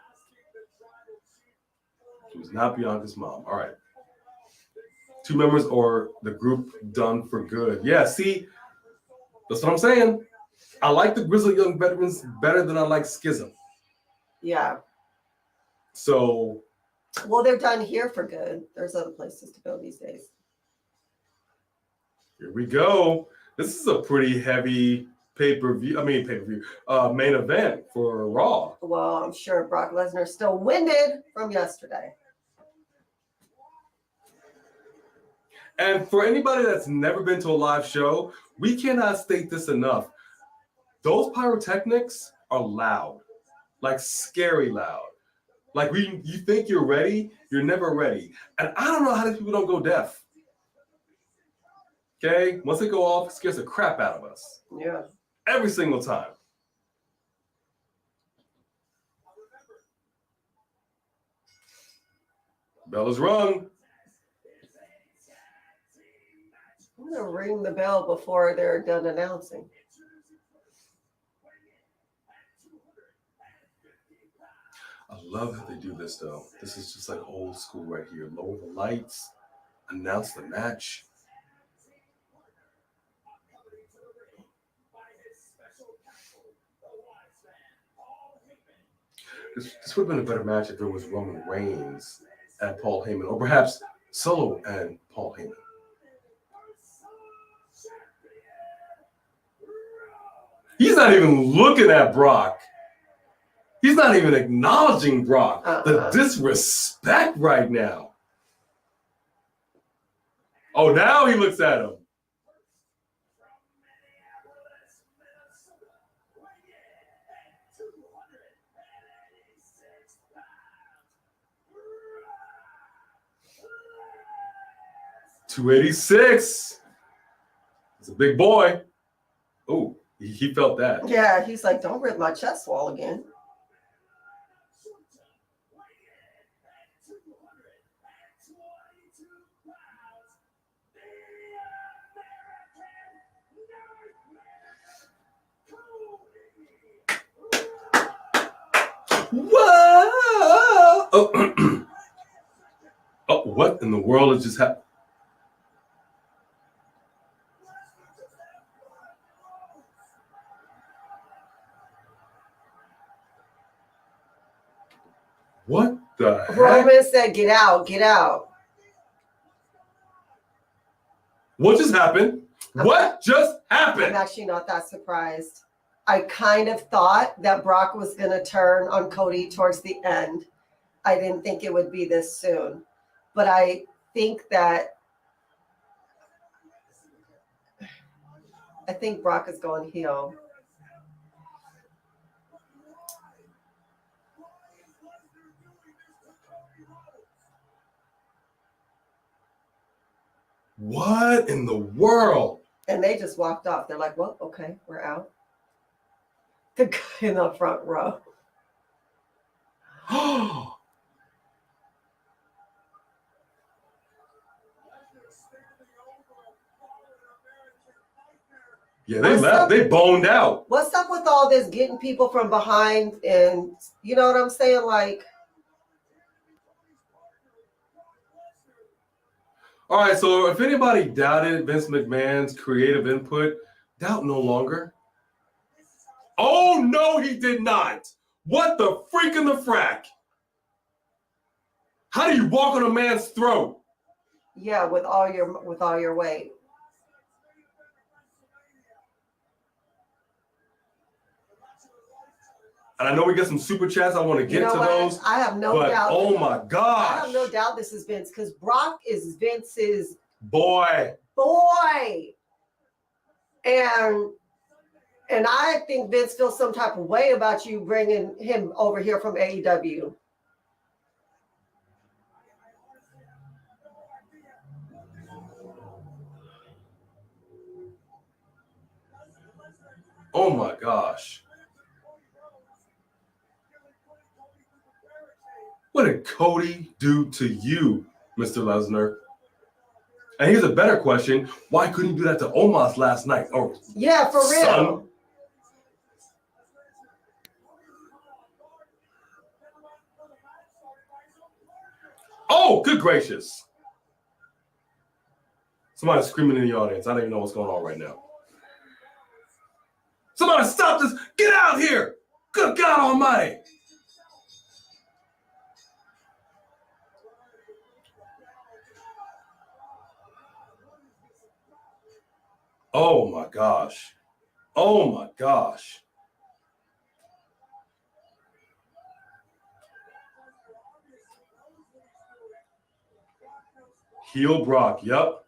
She was not Bianca's mom. All right. 2 members or the group done for good. Yeah, see, that's what I'm saying. I like the Grizzly Young Veterans better than I like Schism.
Yeah.
So.
Well, they're done here for good. There's other places to go these days.
Here we go. This is a pretty heavy main event for Raw.
Well, I'm sure Brock Lesnar's still winded from yesterday.
And for anybody that's never been to a live show, we cannot state this enough. Those pyrotechnics are loud, like scary loud. Like you think you're ready, you're never ready. And I don't know how these people don't go deaf. Okay? Once they go off, it scares the crap out of us.
Yeah.
Every single time. Bell is rung.
I'm going to ring the bell before they're done announcing.
I love how they do this, though. This is just like old school right here. Lower the lights, announce the match. This would have been a better match if there was Roman Reigns and Paul Heyman, or perhaps Solo and Paul Heyman. He's not even looking at Brock. He's not even acknowledging Brock. The disrespect right now. Oh, now he looks at him. $286. It's a big boy. Oh, he felt that.
Yeah, he's like, don't rip my chest wall again.
Whoa! Oh. Oh, what in the world has just happened? What the heck?
Roman said, get out, get out.
What just happened? What just happened?
I'm actually not that surprised. I kind of thought that Brock was going to turn on Cody towards the end. I didn't think it would be this soon. But I think Brock is going heel.
What in the world?
And they just walked off. They're like, well, okay, we're out. The guy in the front row.
Yeah, they left. They boned out.
What's up with all this getting people from behind? And you know what I'm saying? Like,
all right, so if anybody doubted Vince McMahon's creative input, doubt no longer. Oh, no, he did not. What the freak in the frack? How do you walk on a man's throat?
yeah, with all your weight.
And I know we get some super chats. I want to get to those.
I have no doubt.
Oh my gosh.
I have no doubt this is Vince, because Brock is Vince's
boy.
And I think Vince feels some type of way about you bringing him over here from AEW.
Oh my gosh. What did Cody do to you, Mr. Lesnar? And here's a better question. Why couldn't you do that to Omos last night? Oh,
yeah, for real.
Son. Oh, good gracious. Somebody's screaming in the audience. I don't even know what's going on right now. Somebody stop this. Get out here. Good God Almighty. Oh my gosh. Oh my gosh. Heel Brock. Yep.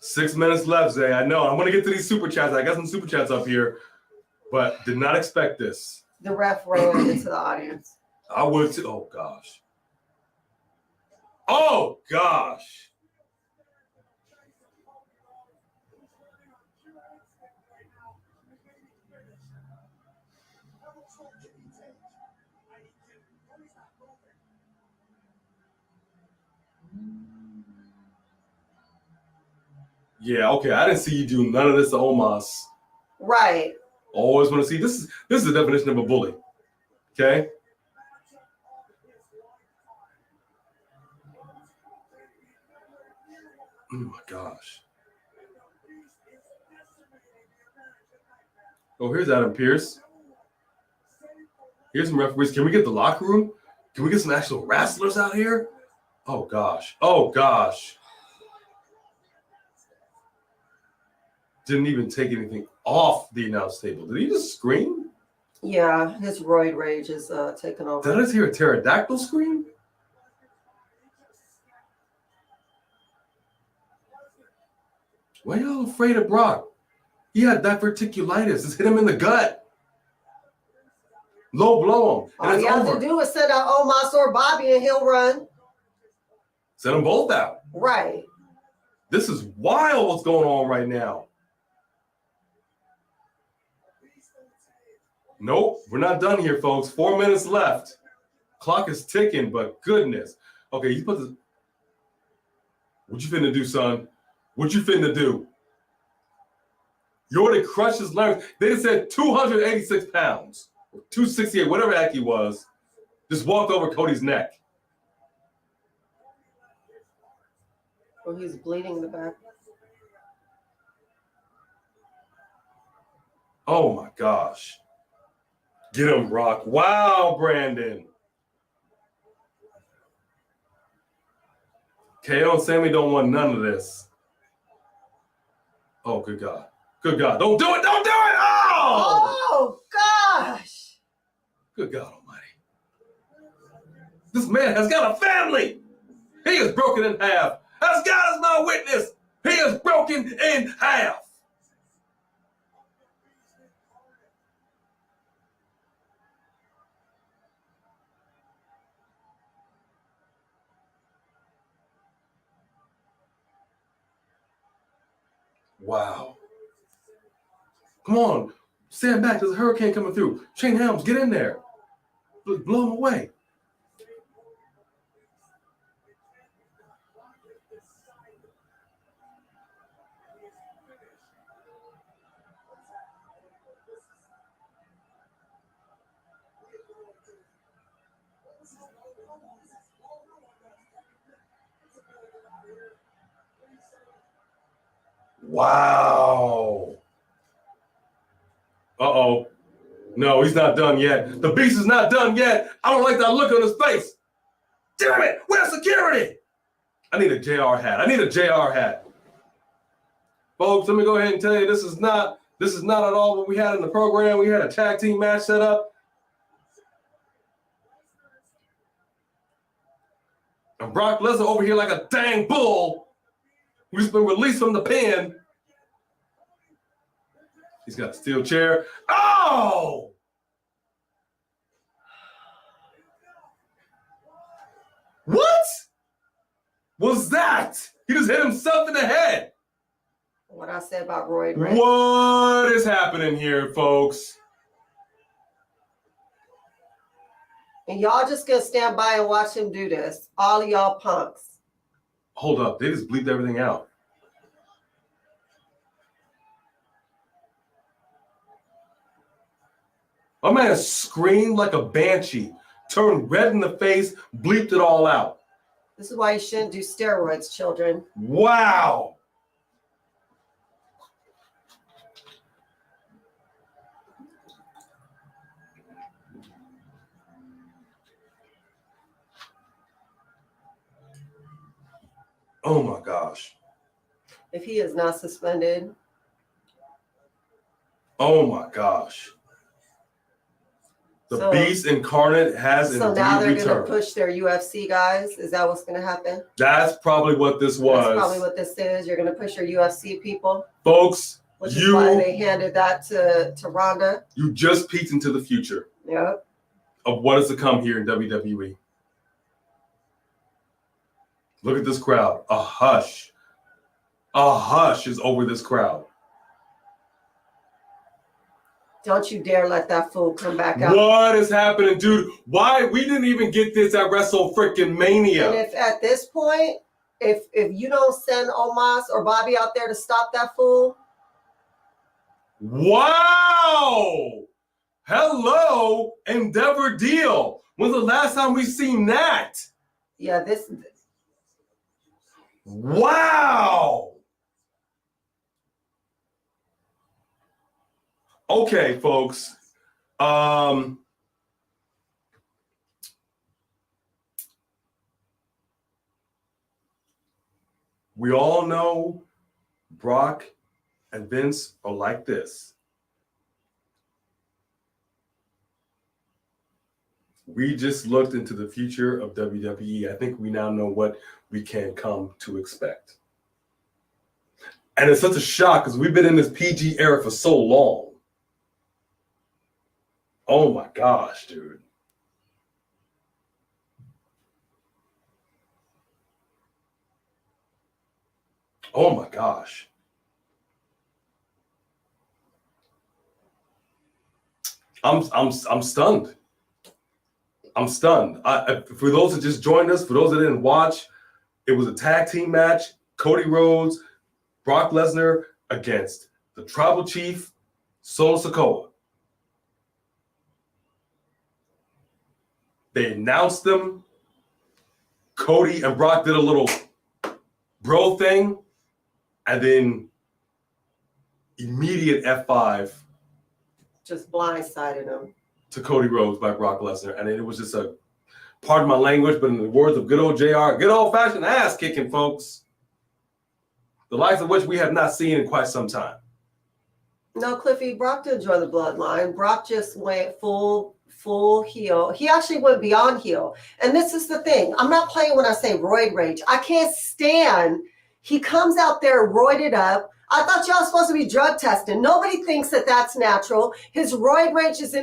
6 minutes left, Zay. I know. I'm going to get to these super chats. I got some super chats up here, but did not expect this.
The ref ran into the audience.
I would too. Oh gosh. Oh gosh. Yeah, okay. I didn't see you do none of this to Omos.
Right.
Always want to see this is the definition of a bully. Okay? Oh my gosh. Oh, here's Adam Pearce. Here's some referees. Can we get the locker room? Can we get some actual wrestlers out here? Oh, gosh. Oh, gosh. Didn't even take anything off the announce table. Did he just scream?
Yeah, his roid rage is taking over.
Did I just hear a pterodactyl scream? Why are y'all afraid of Brock? He had diverticulitis. Just hit him in the gut. Low blow him. And
All
it's
you have
over.
to do is send out Omos or Bobby and he'll run.
Send them both out.
Right.
This is wild what's going on right now. Nope, we're not done here, folks. 4 minutes left. Clock is ticking, but goodness. Okay, you put the... What you finna do, son? What you finna do? You already crushed his larynx. They just said 286 pounds. Or 268, whatever the heck he was. Just walked over Cody's neck.
Oh, he's bleeding in the back.
Oh, my gosh. Get him, Brock. Wow, Brandon. KO and Sammy don't want none of this. Oh, good God. Good God. Don't do it. Don't do it. Oh!
Oh, gosh.
Good God almighty. This man has got a family. He is broken in half. As God is my witness, he is broken in half. Wow. Come on. Stand back. There's a hurricane coming through. Shane Helms, get in there. Blow him away. Wow. Uh-oh. No, he's not done yet. The beast is not done yet. I don't like that look on his face. Damn it! Where's security? I need a JR hat. I need a JR hat. Folks, let me go ahead and tell you this is not at all what we had in the program. We had a tag team match set up. And Brock Lesnar over here like a dang bull who's been released from the pen. He's got a steel chair. Oh! What was that? He just hit himself in the head.
What I said about roid rage.
What is happening here, folks?
And y'all just gonna stand by and watch him do this. All of y'all punks.
Hold up. They just bleeped everything out. My man screamed like a banshee, turned red in the face, bleeped it all out.
This is why you shouldn't do steroids, children.
Wow. Oh my gosh.
If he is not suspended.
Oh my gosh. The beast incarnate has
So now they're
indeed
going to
returned.
push their UFC guys. Is that what's going to happen?
That's probably what this was.
That's probably what this is. You're going to push your UFC people.
Folks,
Which is why they handed that to Ronda.
You just peeked into the future
Yep.
of what is to come here in WWE. Look at this crowd. A hush. A hush is over this crowd.
Don't you dare let that fool come back out.
What is happening, dude? Why? We didn't even get this at WrestleMania.
And if at this point, if you don't send Omos or Bobby out there to stop that fool.
Wow. Hello, Endeavor Deal. When's the last time we seen that?
Yeah, this.
Wow. Okay, folks. We all know Brock and Vince are like this. We just looked into the future of WWE. I think we now know what we can come to expect. And it's such a shock because we've been in this PG era for so long. Oh my gosh, dude. Oh my gosh. I'm stunned. I'm stunned. For those that just joined us, for those that didn't watch, it was a tag team match. Cody Rhodes, Brock Lesnar against the Tribal Chief, Solo Sikoa. They announced them. Cody and Brock did a little bro thing, and then immediate F5.
Just blindsided him.
To Cody Rhodes by Brock Lesnar. And it was just a, pardon my language, but in the words of good old JR, good old-fashioned ass-kicking, folks. The likes of which we have not seen in quite some time.
No, Cliffy, Brock didn't join the bloodline. Brock just went full heel. He actually went beyond heel. And this is the thing. I'm not playing when I say roid rage. I can't stand. He comes out there roided up. I thought y'all supposed to be drug testing. Nobody thinks that that's natural. His roid rage is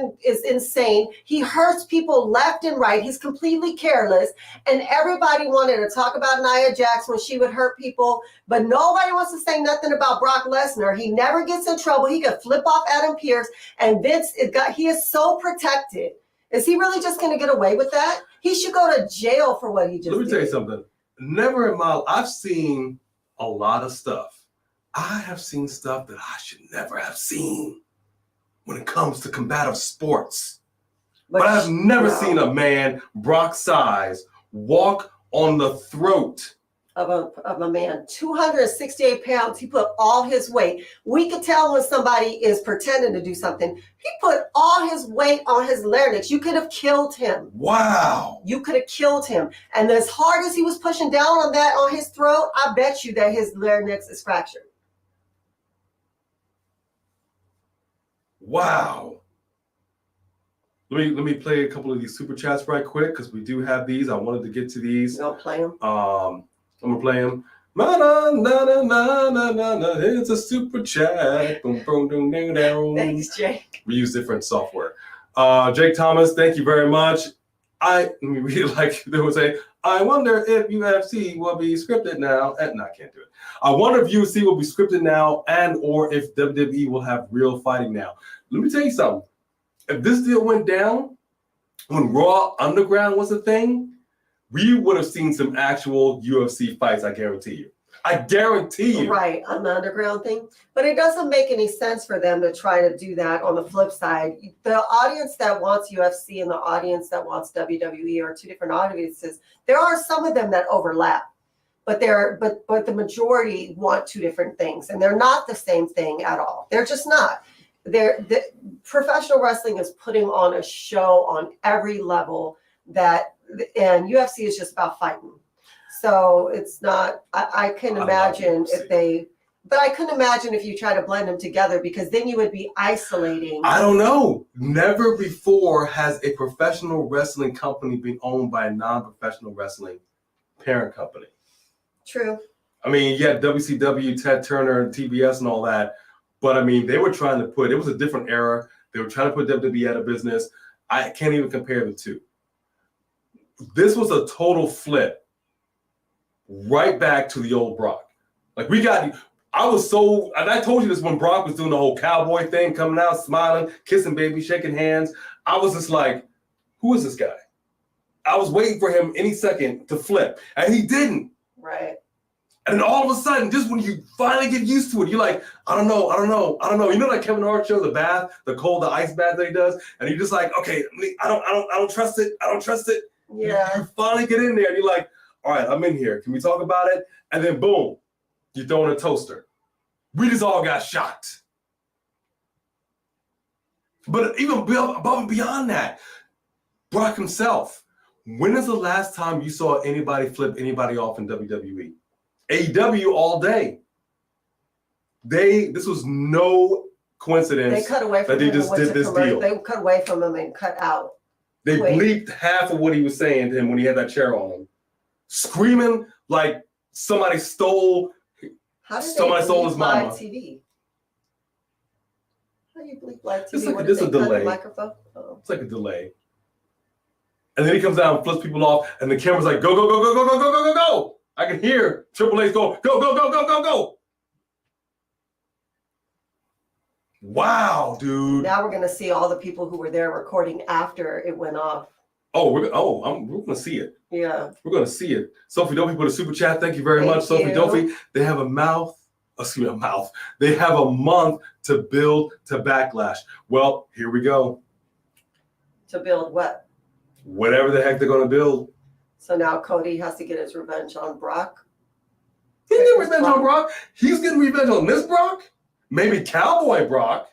insane. He hurts people left and right. He's completely careless. And everybody wanted to talk about Nia Jax when she would hurt people, but nobody wants to say nothing about Brock Lesnar. He never gets in trouble. He could flip off Adam Pearce, and Vince, he is so protected. Is he really just going to get away with that? He should go to jail for what he just did.
Let me tell you something. Never in my, I've seen a lot of stuff. I have seen stuff that I should never have seen when it comes to combative sports. But I've never seen a man Brock's size walk on the throat
of a man. 268 pounds. He put all his weight. We could tell when somebody is pretending to do something. He put all his weight on his larynx. You could have killed him.
Wow.
You could have killed him. And as hard as he was pushing down on his throat, I bet you that his larynx is fractured.
Wow. Let me play a couple of these super chats right quick because we do have these. I wanted to get to these.
You don't play them?
I'm gonna play them. Na na na na na na na. It's a super chat. Boom boom boom boom down.
Thanks, Jake.
We use different software. Jake Thomas, thank you very much. Let me read it like they would say. I wonder if UFC will be scripted now. No, I can't do it. I wonder if UFC will be scripted now and or if WWE will have real fighting now. Let me tell you something. If this deal went down, when Raw Underground was a thing, we would have seen some actual UFC fights, I guarantee you. I guarantee you.
Right, on the Underground thing. But it doesn't make any sense for them to try to do that on the flip side. The audience that wants UFC and the audience that wants WWE are two different audiences. There are some of them that overlap, but the majority want two different things, and they're not the same thing at all. They're just not. Professional wrestling is putting on a show on every level and UFC is just about fighting. So it's not, I can imagine but I couldn't imagine if you try to blend them together because then you would be isolating.
I don't know. Never before has a professional wrestling company been owned by a non-professional wrestling parent company.
True.
I mean, you had WCW, Ted Turner, TBS and all that. But I mean, they were trying to it was a different era. They were trying to put WWE out of business. I can't even compare the two. This was a total flip right back to the old Brock. Like I told you this when Brock was doing the whole cowboy thing, coming out, smiling, kissing baby, shaking hands. I was just like, who is this guy? I was waiting for him any second to flip, and he didn't.
Right.
And then all of a sudden, just when you finally get used to it, you're like, I don't know. You know, like Kevin Hart show, the bath, the ice bath that he does, and you're just like, okay, I don't trust it. I don't trust it.
Yeah.
You finally get in there, and you're like, all right, I'm in here. Can we talk about it? And then boom, you throw in a toaster. We just all got shocked. But even above and beyond that, Brock himself. When is the last time you saw anybody flip anybody off in WWE? AEW all day. This was no coincidence.
They cut away from
that they
him and
just
went
did
to
this
commercial.
deal.
They cut away from him and cut out.
They
Wait.
bleeped half of what he was saying to him when he had that chair on him, screaming like somebody stole.
How did
Somebody
they
stole
bleep
his mama.
live TV? How do you bleep live TV?
It's like-
What,
it's
did
a
they cut
delay.
the microphone? Oh.
It's like a delay. And then he comes down and flips people off, and the camera's like, go, go, go, go, go, go, go, go, go, go. I can hear Triple H go, go, go, go, go, go, go. Wow, dude.
Now we're gonna see all the people who were there recording after it went off.
Oh, we're gonna see it.
Yeah.
We're gonna see it. Sophie Dopey put a super chat. Thank you very
Thank
much, Sophie
you.
Dopey. They have a mouth. They have a month to build to Backlash. Well, here we go.
To build what?
Whatever the heck they're gonna build.
So now Cody has to get his revenge on Brock.
He's getting revenge on Brock. He's getting revenge on this Brock. Maybe Cowboy Brock.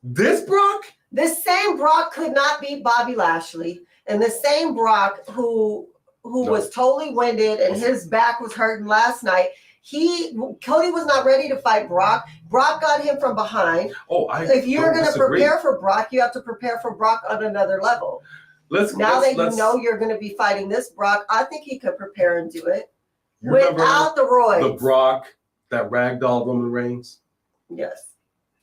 This Brock?
This same Brock could not beat Bobby Lashley, and the same Brock who was totally winded and his back was hurting last night. Cody was not ready to fight Brock. Brock got him from behind. If you're going to prepare for Brock, you have to prepare for Brock on another level. Now that you know you're going to be fighting this Brock, I think he could prepare and do it without the roids.
The Brock, that ragdoll Roman Reigns.
Yes.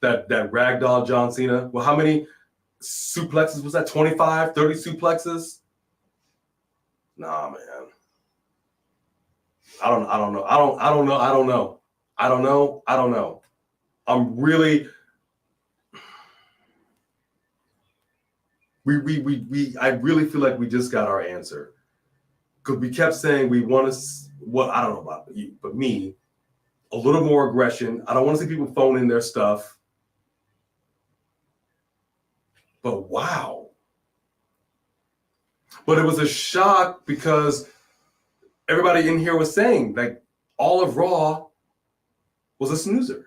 That ragdoll John Cena. Well, how many suplexes was that? 25, 30 suplexes? Nah, man. I don't know. I'm really I really feel like we just got our answer. Because we kept saying we want to, well, I don't know about you, but me, a little more aggression. I don't want to see people phone in their stuff. But wow. But it was a shock because everybody in here was saying like all of Raw was a snoozer.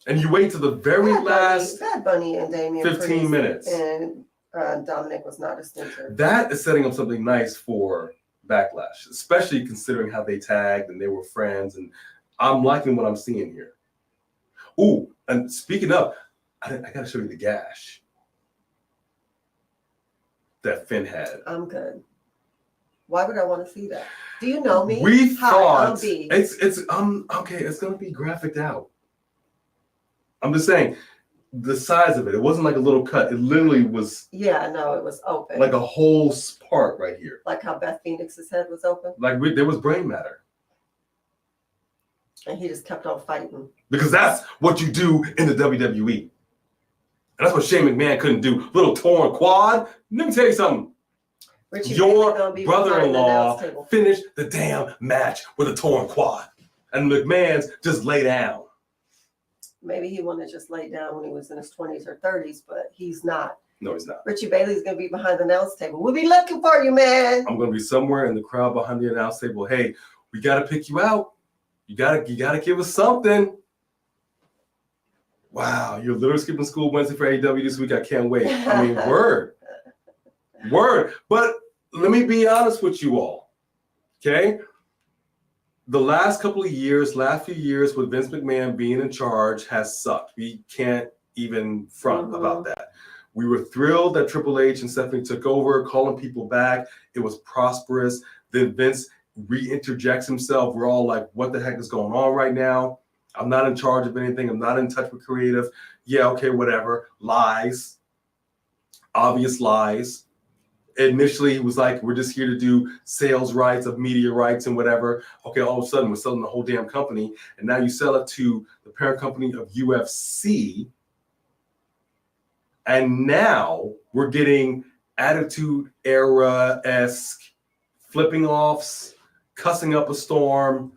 And you wait to the very last
Bad Bunny and Damian
15 minutes.
And Dominic was not a snoozer.
That is setting up something nice for Backlash, especially considering how they tagged and they were friends. And I'm liking what I'm seeing here. Ooh, and speaking of, I got to show you the gash that Finn had.
I'm good. Why would I want to see that? Do you know me?
We thought
I'm B.
it's okay. It's gonna be graphicked out. I'm just saying, the size of it. It wasn't like a little cut. It literally was.
Yeah, no, it was open.
Like a whole part right here.
Like how Beth Phoenix's head was open.
Like there was brain matter.
And he just kept on fighting.
Because that's what you do in the WWE. And that's what Shane McMahon couldn't do. Little torn quad. Let me tell you something.
Richie
Your
Bailey's
brother-in-law
gonna be
finished the damn match with a torn quad. And McMahon's just lay down.
Maybe he wanted to just lay down when he was in his 20s or 30s, but he's not.
No, he's not.
Richie Bailey's going to be behind the announce table. We'll be looking for you, man.
I'm going to be somewhere in the crowd behind the announce table. Hey, we got to pick you out. You gotta give us something. Wow, you're literally skipping school Wednesday for AEW this week. I can't wait. I mean, word. But let me be honest with you all, okay? The last few years with Vince McMahon being in charge has sucked. We can't even front about that. We were thrilled that Triple H and Stephanie took over, calling people back. It was prosperous. Then Vince reinterjects himself. We're all like, what the heck is going on right now? I'm not in charge of anything. I'm not in touch with creative. Yeah, okay, whatever. Lies. Obvious lies. Initially, he was like, we're just here to do sales rights of media rights and whatever. Okay, all of a sudden, we're selling the whole damn company. And now you sell it to the parent company of UFC. And now we're getting Attitude Era-esque flipping offs, cussing up a storm,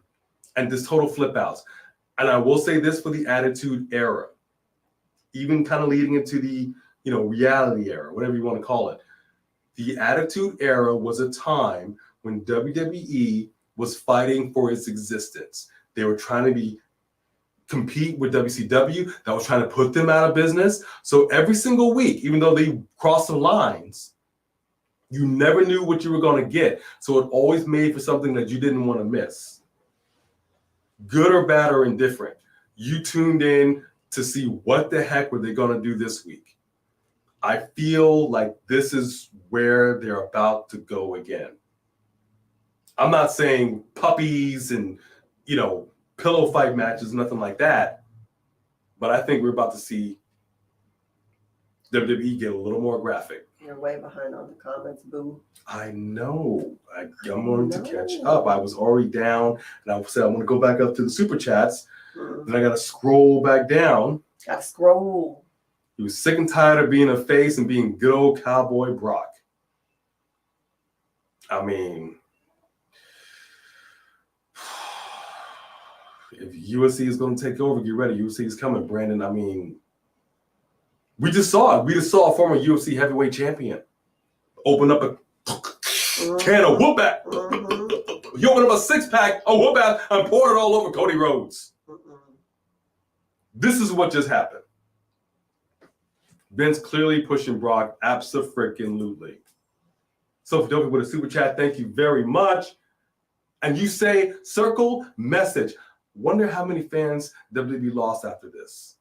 and this total flip outs. And I will say this for the Attitude Era, even kind of leading into the, reality era, whatever you want to call it. The Attitude Era was a time when WWE was fighting for its existence. They were trying to compete with WCW that was trying to put them out of business. So every single week, even though they crossed the lines, You never knew what you were going to get. So it always made for something that you didn't want to miss. Good or bad or indifferent. You tuned in to see what the heck were they going to do this week. I feel like this is where they're about to go again. I'm not saying puppies and, pillow fight matches, nothing like that. But I think we're about to see WWE get a little more graphic.
You're way behind on the comments, boo.
I know. I'm going to catch up. I was already down, and I said I'm going to go back up to the super chats. Then I got to scroll back down.
Got to scroll.
He was sick and tired of being a face and being good old cowboy Brock. I mean, if UFC is going to take over, get ready. UFC is coming, Brandon. I mean, we just saw it. We just saw a former UFC heavyweight champion open up a can of whoop back. He opened up a six-pack of whoop back and poured it all over Cody Rhodes. This is what just happened. Vince clearly pushing Brock abso-freaking-lutely. Sophie Dopey with a super chat. Thank you very much. And you say, circle message. Wonder how many fans WWE lost after this.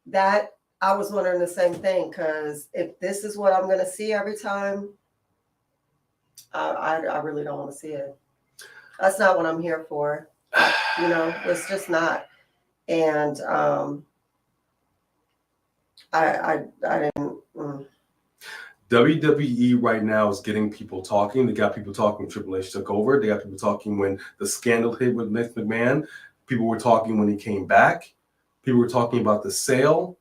That, I was wondering the same thing, because if this is what I'm going to see every time, I really don't want to see it. That's not what I'm here for. It's just not. And I didn't.
WWE right now is getting people talking. They got people talking when Triple H took over. They got people talking when the scandal hit with Vince McMahon. People were talking when he came back. People were talking about the sale.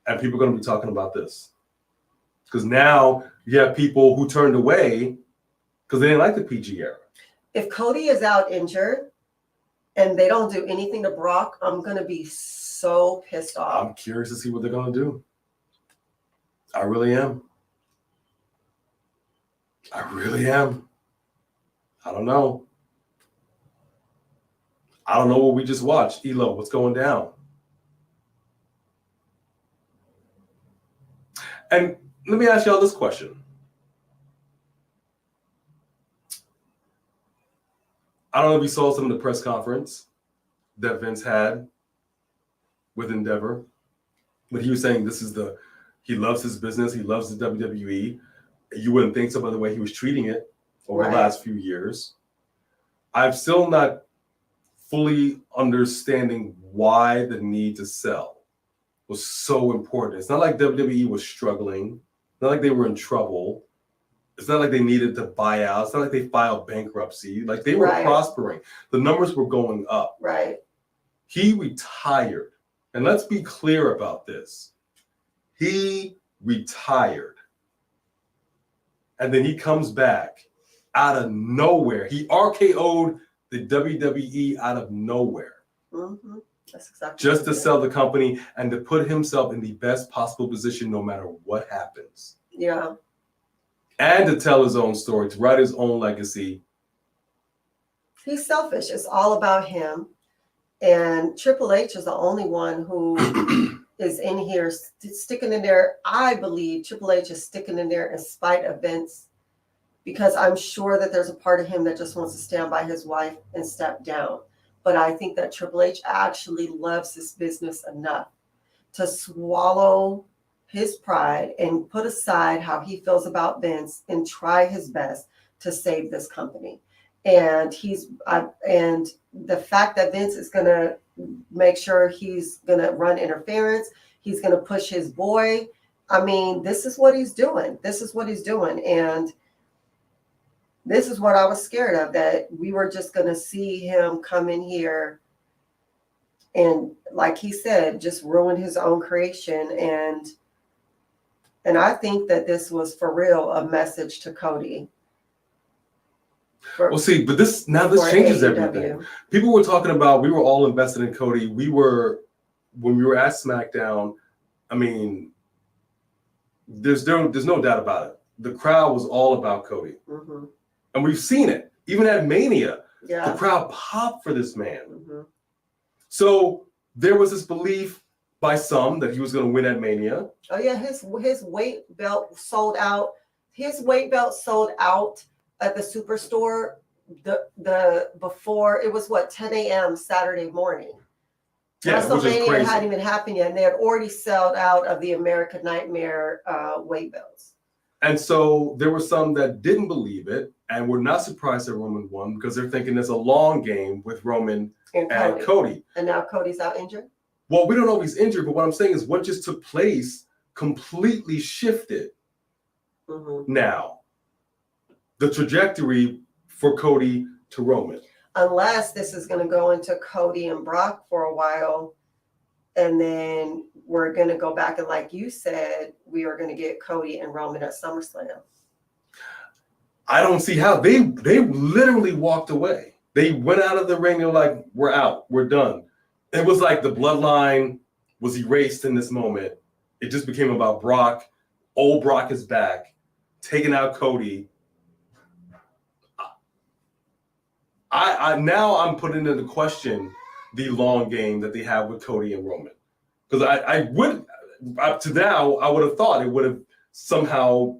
And people are going to be talking about this. Because now you have people who turned away because they didn't like the PG era.
If Cody is out injured and they don't do anything to Brock, I'm going to be so pissed off.
I'm curious to see what they're going to do. I really am. I really am. I don't know. I don't know what we just watched. Elo, what's going down? And let me ask y'all this question. I don't know if you saw some of the press conference that Vince had with Endeavor, but he was saying he loves his business. He loves the WWE. You wouldn't think so by the way he was treating it over the last few years. I'm still not fully understanding why the need to sell was so important. It's not like WWE was struggling. It's not like they were in trouble. It's not like they needed to buy out. It's not like they filed bankruptcy. Like they were prospering. The numbers were going up.
Right.
He retired. And let's be clear about this. He retired. And then he comes back out of nowhere. He RKO'd the WWE out of nowhere.
Mm-hmm. That's exactly
just to sell the company and to put himself in the best possible position no matter what happens.
Yeah.
And to tell his own story, to write his own legacy.
He's selfish. It's all about him. And Triple H is the only one who is in here sticking in there. I believe Triple H is sticking in there in spite of Vince, because I'm sure that there's a part of him that just wants to stand by his wife and step down. But I think that Triple H actually loves this business enough to swallow his pride and put aside how he feels about Vince and try his best to save this company. And and the fact that Vince is going to make sure he's going to run interference, he's going to push his boy. I mean, this is what he's doing. This is what he's doing. And this is what I was scared of, that we were just going to see him come in here and, like he said, just ruin his own creation. And I think that this was for real a message to Cody.
Well, see, but this changes everything. People were talking about, we were all invested in Cody. When we were at SmackDown, I mean, there's no doubt about it. The crowd was all about Cody.
Mm-hmm.
And we've seen it. Even at Mania,
yeah.
The crowd popped for this man.
Mm-hmm.
So there was this belief by some that he was going to win at Mania.
Oh, yeah, his weight belt sold out his weight belt sold out at the Superstore the before it was 10 a.m. Saturday morning.
Yeah, which is
WrestleMania
crazy.
hadn't even happened yet, and they had already sold out of the American Nightmare weight belts.
And so there were some that didn't believe it and were not surprised that Roman won because they're thinking it's a long game with Roman
And
and Cody.
And now Cody's out injured?
Well, we don't know if he's injured, but what I'm saying is what just took place completely shifted now the trajectory for Cody to Roman.
Unless this is going to go into Cody and Brock for a while, and then we're going to go back and, like you said, we are going to get Cody and Roman at SummerSlam.
I don't see how. They literally walked away. They went out of the ring. They're like, we're out. We're done. It was like the bloodline was erased in this moment. It just became about Brock. Old Brock is back, taking out Cody. Now I'm putting into question the long game that they have with Cody and Roman. Because I would, up to now, I would have thought it would have somehow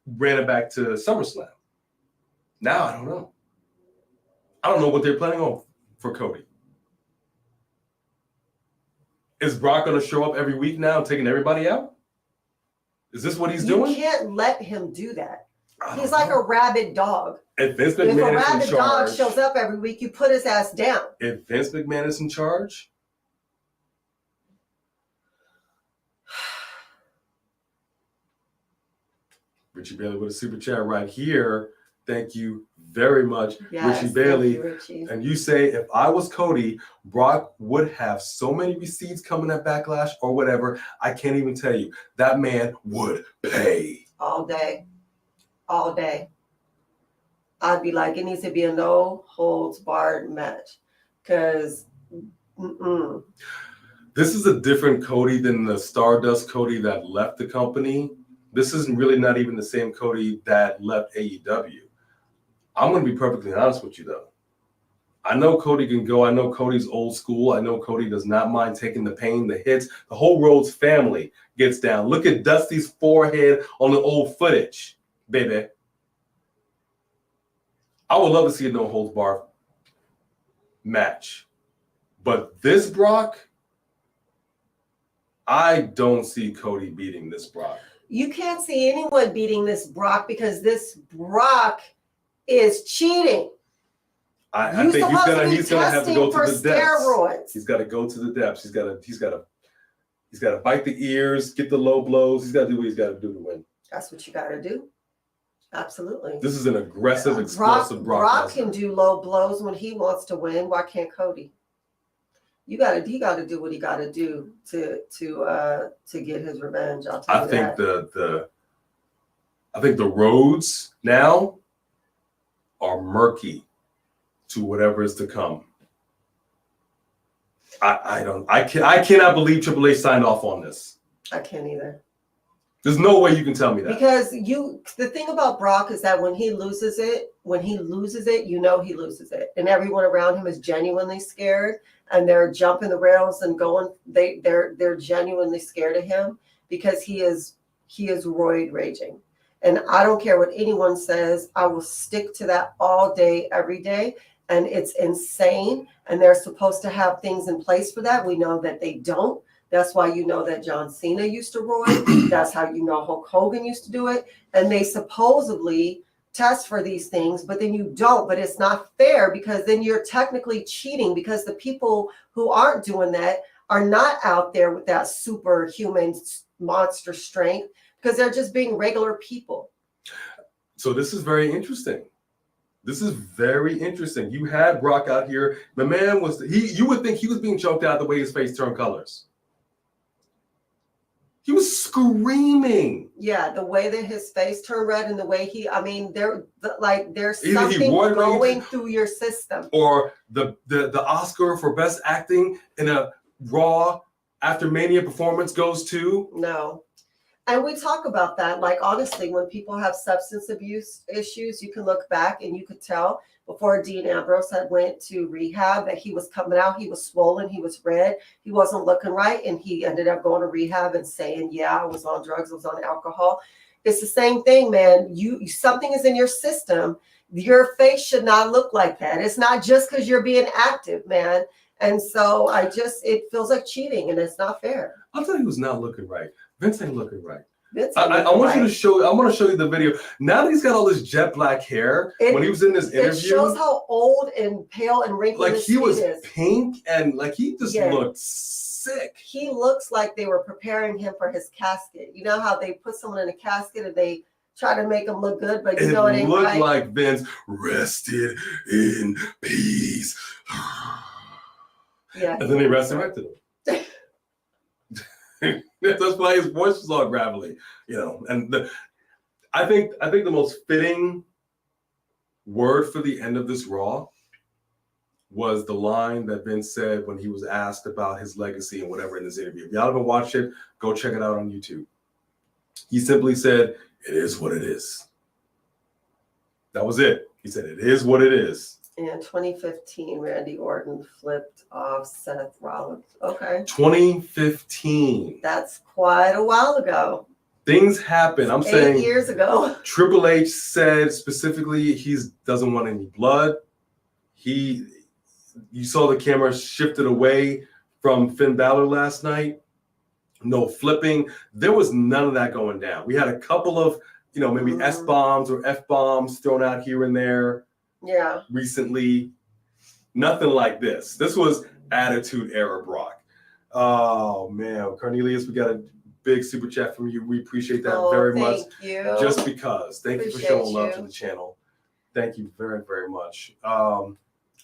ran it back to SummerSlam. Now I don't know. I don't know what they're planning on for Cody. Is Brock going to show up every week now, taking everybody out? Is this what he's doing?
You can't let him do that. He's like a rabid dog.
If Vince
If a
McMahon is
rabid
in charge,
dog shows up every week, you put his ass down.
if Vince McMahon is in charge, Richie Bailey with a super chat right here. Thank you very much,
Yes,
Richie Bailey.
thank you, Richie.
And you say, if I was Cody, Brock would have so many receipts coming at Backlash or whatever. I can't even tell you. That man would pay.
All day. All day. I'd be like, it needs to be a no holds barred match. Because,
This is a different Cody than the Stardust Cody that left the company. This isn't really not even the same Cody that left AEW. I'm going to be perfectly honest with you, though. I know Cody can go. I know Cody's old school. I know Cody does not mind taking the pain, the hits. The whole Rhodes family gets down. Look at Dusty's forehead on the old footage, baby. I would love to see a no-holds-barred match. But this Brock, I don't see Cody beating this Brock.
you can't see anyone beating this Brock because this Brock is cheating.
I think he's gonna have to go to the depths.
Steroids.
He's got to go to the depths. He's got to bite the ears, get the low blows. He's got to do what he's got to do to win.
That's what you got to do. Absolutely.
This is an aggressive, explosive Brock.
Brock can do low blows when he wants to win. Why can't Cody? He got to do what he got to do to get his revenge. I'll tell you that.
I think the roads now are murky to whatever is to come. I cannot believe Triple H signed off on this.
I can't either.
There's no way you can tell me that.
Because the thing about Brock is that when he loses it, you know he loses it. And everyone around him is genuinely scared and they're jumping the rails and going, they're genuinely scared of him because he is roid raging. And I don't care what anyone says, I will stick to that all day, every day. And it's insane. And they're supposed to have things in place for that. We know that they don't. That's why you know that John Cena used to roid. That's how you know Hulk Hogan used to do it. And they supposedly test for these things, but then you don't. But it's not fair because then you're technically cheating because the people who aren't doing that are not out there with that superhuman monster strength because they're just being regular people.
So this is very interesting. You had Brock out here. The man you would think he was being choked out the way his face turned colors. He was screaming.
Yeah, the way that his face turned red and the way there's something
Either
going through your system.
Or the Oscar for Best Acting in a Raw after Mania performance goes to.
No. And we talk about that. Like, honestly, when people have substance abuse issues, you can look back and you could tell before Dean Ambrose had went to rehab that he was coming out. He was swollen. He was red. He wasn't looking right. And he ended up going to rehab and saying, yeah, I was on drugs. I was on alcohol. It's the same thing, man. Something is in your system. Your face should not look like that. It's not just because you're being active, man. And so it feels like cheating, and it's not fair.
I'll tell you who's not looking right. Vince ain't looking right.
I
want you to show. I want to show you the video. Now that he's got all this jet black hair, when he was in this interview,
it shows how old and pale and wrinkled
like he was
is.
pink and like he just looked sick.
He looks like they were preparing him for his casket. You know how they put someone in a casket and they try to make him look good, but it ain't
looked
right.
like Vince rested in peace.
Yeah,
and then they resurrected him. That's why his voice was all gravelly, And I think the most fitting word for the end of this Raw was the line that Vince said when he was asked about his legacy and whatever in this interview. If y'all haven't watched it, go check it out on YouTube. He simply said, "It is what it is." That was it. He said, "It is what it is."
In 2015, Randy Orton flipped off Seth Rollins. Okay.
2015.
That's quite a while ago.
Things happen. I'm
8
saying
years ago.
Triple H said specifically he doesn't want any blood. You saw the camera shifted away from Finn Balor last night. No flipping. There was none of that going down. We had a couple of, maybe S-bombs or F-bombs thrown out here and there.
Yeah.
Recently. Nothing like this. This was Attitude Era Brock. Oh, man. Cornelius, we got a big super chat from you. We appreciate that very much.
Thank you.
Just because. Thank you for showing love to the channel. Thank you very, very much.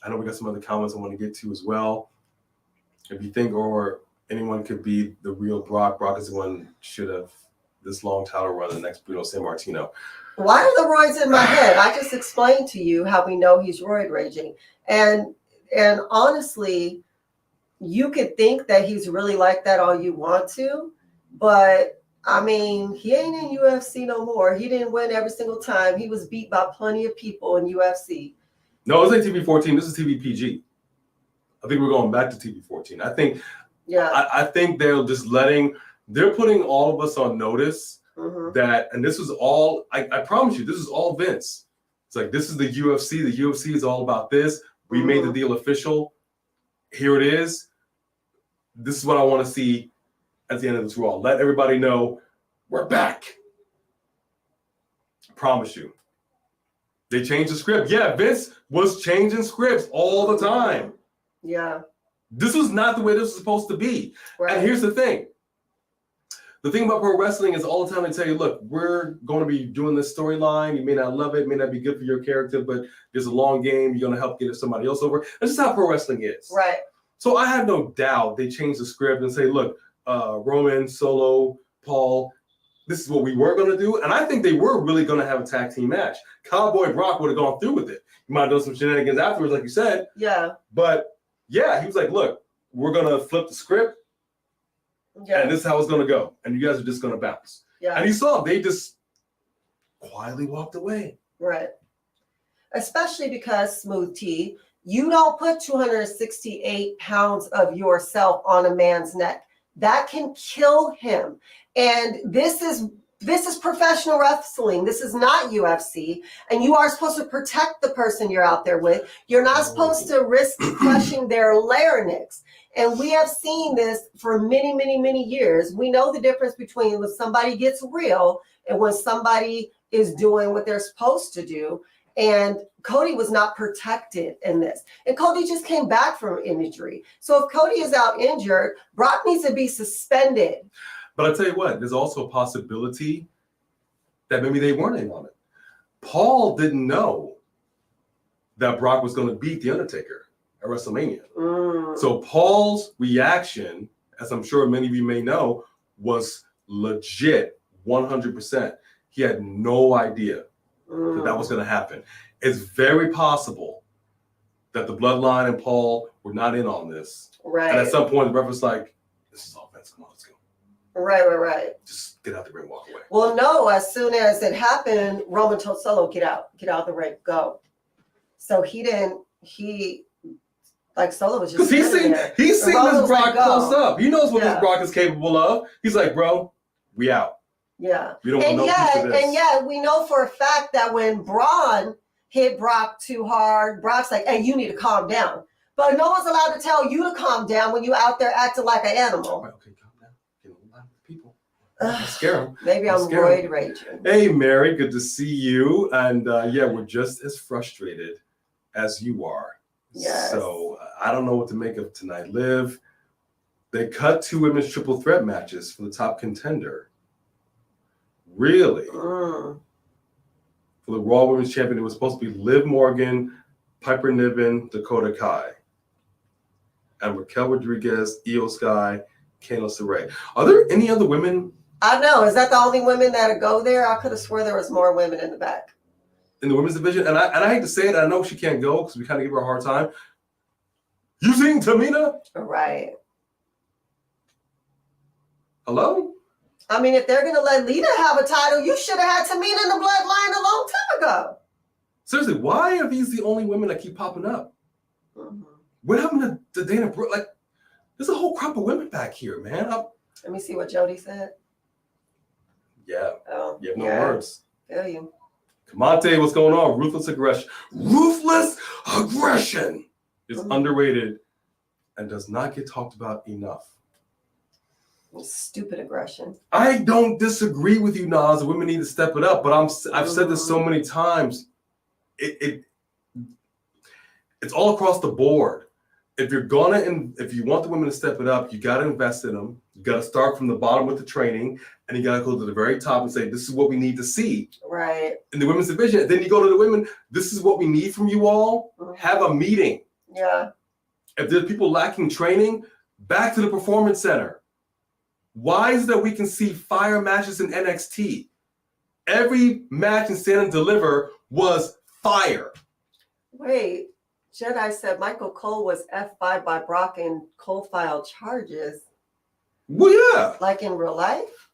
I know we got some other comments I want to get to as well. If you think or anyone could be the real Brock, Brock is the one should have this long title run, the next Bruno Sammartino.
Why are the roids in my head? I just explained to you how we know he's roid raging. And honestly, you could think that he's really like that all you want to, but I mean, he ain't in UFC no more. He didn't win every single time. He was beat by plenty of people in UFC.
No, it was like TV-14. This is TV-PG. I think we're going back to TV-14. I think they're putting all of us on notice that, and this was all, I promise you, this is all Vince. It's like, this is the UFC. The UFC is all about this. We made the deal official. Here it is. This is what I want to see at the end of this Raw. Let everybody know we're back. I promise you. They changed the script. Yeah, Vince was changing scripts all the time.
Yeah.
This was not the way this was supposed to be. Right. And here's the thing. The thing about pro wrestling is all the time they tell you, look, we're going to be doing this storyline. You may not love it, may not be good for your character, but there's a long game. You're going to help get somebody else over. That's just how pro wrestling is.
Right.
So I have no doubt they changed the script and say, look, Roman, Solo, Paul, this is what we were going to do. And I think they were really going to have a tag team match. Cowboy Brock would have gone through with it. You might have done some shenanigans afterwards, like you said.
Yeah.
But yeah, he was like, look, we're going to flip the script. Yeah. And this is how it's going to go. And you guys are just going to bounce. Yeah. And you saw they just quietly walked away.
Right. Especially because, Smooth T, you don't put 268 pounds of yourself on a man's neck. That can kill him. And this is professional wrestling. This is not UFC. And you are supposed to protect the person you're out there with. You're not supposed to risk crushing their larynx. And we have seen this for many, many, many years. We know the difference between when somebody gets real and when somebody is doing what they're supposed to do. And Cody was not protected in this. And Cody just came back from injury. So if Cody is out injured, Brock needs to be suspended.
But I'll tell you what, there's also a possibility that maybe they weren't in on it. Paul didn't know that Brock was going to beat The Undertaker at WrestleMania. So Paul's reaction, as I'm sure many of you may know, was legit 100%. He had no idea that was going to happen. It's very possible that the Bloodline and Paul were not in on this.
Right.
And at some point, the ref was like, this is all Vince. Come on, let's go.
Right.
Just get out the ring, walk away.
Well, no, as soon as it happened, Roman told Solo, get out the ring, go. So Solo was just
he's seen this Brock close up. He knows what this Brock is capable of. He's like, bro, we out.
Yeah.
We don't know piece of this.
And yet we know for a fact that when Braun hit Brock too hard, Brock's like, hey, you need to calm down. But no one's allowed to tell you to calm down when you're out there acting like an animal.
Right, okay, calm down. Get a lot of people. Scare them.
Maybe I'm roid raging.
Hey, Mary, good to see you. And yeah, we're just as frustrated as you are.
Yes.
So I don't know what to make of tonight. Liv, they cut 2 women's triple threat matches for the top contender. Really? For the Raw Women's Champion, it was supposed to be Liv Morgan, Piper Niven, Dakota Kai, and Raquel Rodriguez, Io Sky, Candice LeRae. Are there any other women?
I know. Is that the only women that go there? I could have swore there was more women in the back.
In the women's division? And I hate to say it, I know she can't go because we kind of give her a hard time. You seen Tamina?
Right.
Hello?
I mean, if they're going to let Lita have a title, you should have had Tamina in the bloodline a long time ago.
Seriously, why are these the only women that keep popping up? What happened to Dana Brooke? Like, there's a whole crop of women back here, man.
Let me see what Jody said.
Yeah.
Oh,
You have no words.
Feel you.
Kamante, what's going on? Ruthless aggression. Ruthless aggression is underrated and does not get talked about enough.
Stupid aggression.
I don't disagree with you, Nas. The women need to step it up, but I've said this so many times. It's all across the board. If you want the women to step it up, you got to invest in them. You got to start from the bottom with the training, and you got to go to the very top and say, "This is what we need to see."
Right.
In the women's division, then you go to the women. This is what we need from you all. Have a meeting.
Yeah.
If there's people lacking training, back to the performance center. Why is it that we can see fire matches in NXT? Every match in Stand and Deliver was fire.
Wait, Jedi said Michael Cole was F5 by Brock and Cole filed charges.
Well, yeah.
Like in real life?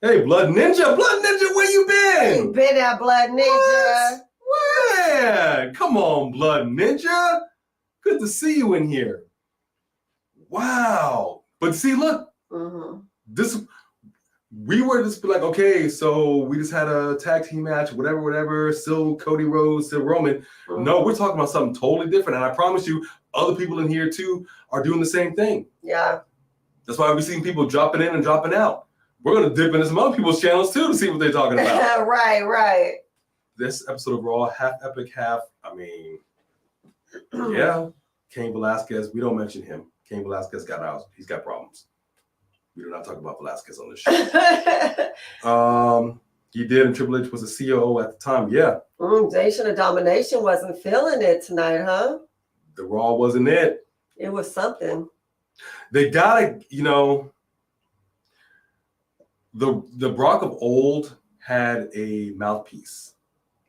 Hey, Blood Ninja, where you been?
You been at Blood Ninja.
What? Man, come on, Blood Ninja. Good to see you in here. Wow. But see, look, we were just like, okay, so we just had a tag team match, whatever, still Cody Rhodes, still Roman. No, we're talking about something totally different. And I promise you, other people in here too are doing the same thing.
Yeah.
That's why we're seeing people dropping in and dropping out. We're going to dip into some other people's channels too to see what they're talking about.
Right.
This episode of Raw, half epic, half, yeah. Cain Velasquez, we don't mention him. Cain Velasquez got out. He's got problems. We do not talk about Velasquez on this show. He did, and Triple H was a COO at the time. Yeah.
Nation of Domination wasn't feeling it tonight, huh?
The Raw wasn't it.
It was something.
They gotta, the Brock of old had a mouthpiece.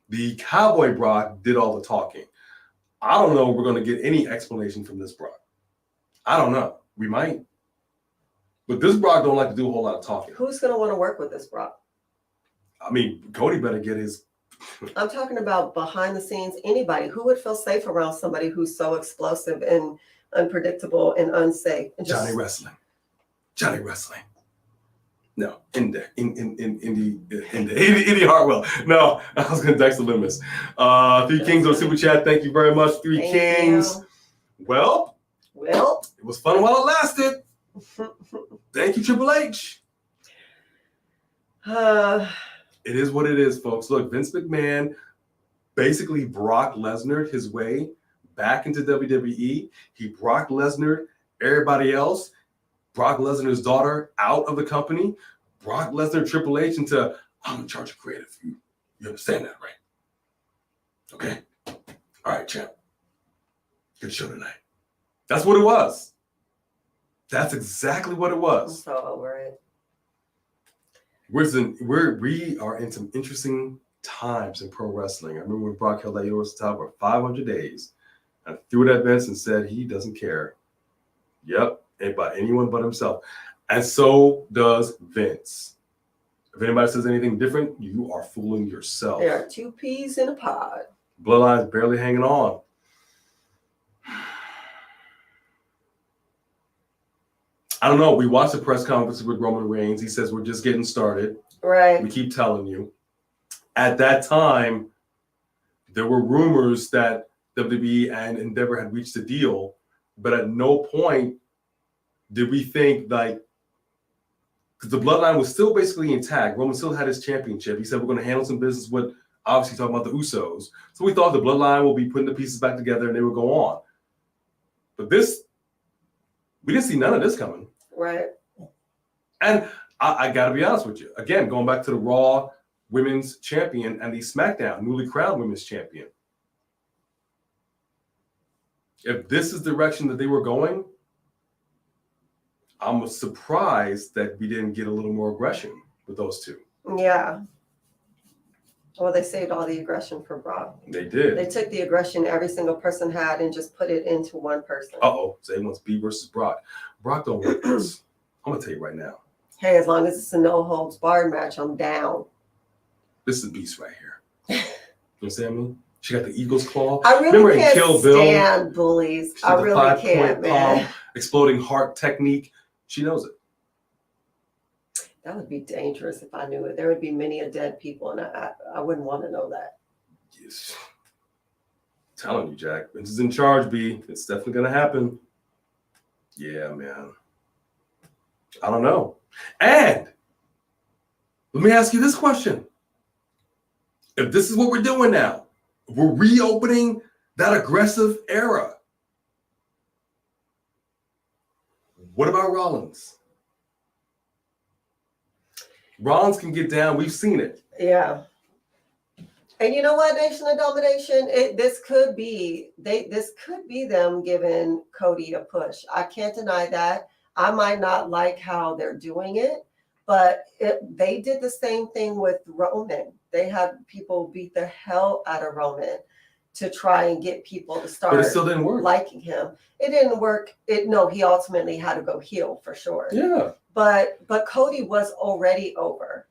The Cowboy Brock did all the talking. I don't know if we're going to get any explanation from this Brock. I don't know. We might. But this Brock don't like to do a whole lot of talking.
Who's going to want to work with this Brock?
Cody better get his...
I'm talking about behind the scenes, anybody. Who would feel safe around somebody who's so explosive and unpredictable and unsafe? And
Johnny Wrestling. No, Indy Hartwell. No, I was going to Dexter Loomis. Three Kings on Super Chat. Thank you very much, Three Kings. Well, it was fun while it lasted. Thank you, Triple H. It is what it is, folks. Look, Vince McMahon basically Brock Lesnar his way back into WWE. He Brock Lesnar everybody else. Brock Lesnar's daughter out of the company. Brock Lesnar, Triple H into, I'm in charge of creative. You understand that, right? Okay. All right, champ. Good show tonight. That's what it was. That's exactly what it was.
I'm so over it.
We are in some interesting times in pro wrestling. I remember when Brock held that US title for 500 days and threw it at Vince and said he doesn't care. Yep. About anyone but himself. And so does Vince. If anybody says anything different, you are fooling yourself.
There are 2 peas in a pod.
Bloodline's barely hanging on. I don't know. We watched the press conference with Roman Reigns. He says we're just getting started.
Right.
We keep telling you. At that time, there were rumors that WWE and Endeavor had reached a deal, but at no point did we think like, because the bloodline was still basically intact. Roman still had his championship. He said we're going to handle some business with, obviously talking about the Usos. So we thought the bloodline will be putting the pieces back together and they would go on. But this, we didn't see none of this coming.
Right.
And I got to be honest with you. Again, going back to the Raw Women's Champion and the SmackDown newly crowned Women's Champion. If this is the direction that they were going, I'm surprised that we didn't get a little more aggression with those two.
Yeah. Well, they saved all the aggression for Brock.
They did.
They took the aggression every single person had and just put it into one person.
Uh-oh. So they wants B versus Brock. Brock don't like this. I'm going to tell you right now.
Hey, as long as it's a no-holds-barred match, I'm down.
This is Beast right here. You understand me? She got the Eagle's Claw.
I really
Remember in
can't
Kill Bill?
stand bullies.
She
I
did the
really
5-point
can't, man.
palm, exploding heart technique. She knows it.
That would be dangerous if I knew it. There would be many a dead people, and I wouldn't want to know that.
Yes. I'm telling you, Jack. Vince is in charge, B. It's definitely going to happen. Yeah, man. I don't know. And let me ask you this question. If this is what we're doing now, we're reopening that aggressive era. What about Rollins? Rollins can get down. We've seen it.
Yeah. And you know what, Nation of Domination? This could be them giving Cody a push. I can't deny that. I might not like how they're doing it, but they did the same thing with Roman. They had people beat the hell out of Roman to try and get people to start.
But it still didn't work.
Liking him. It didn't work. No, he ultimately had to go heel for sure.
Yeah.
But Cody was already over.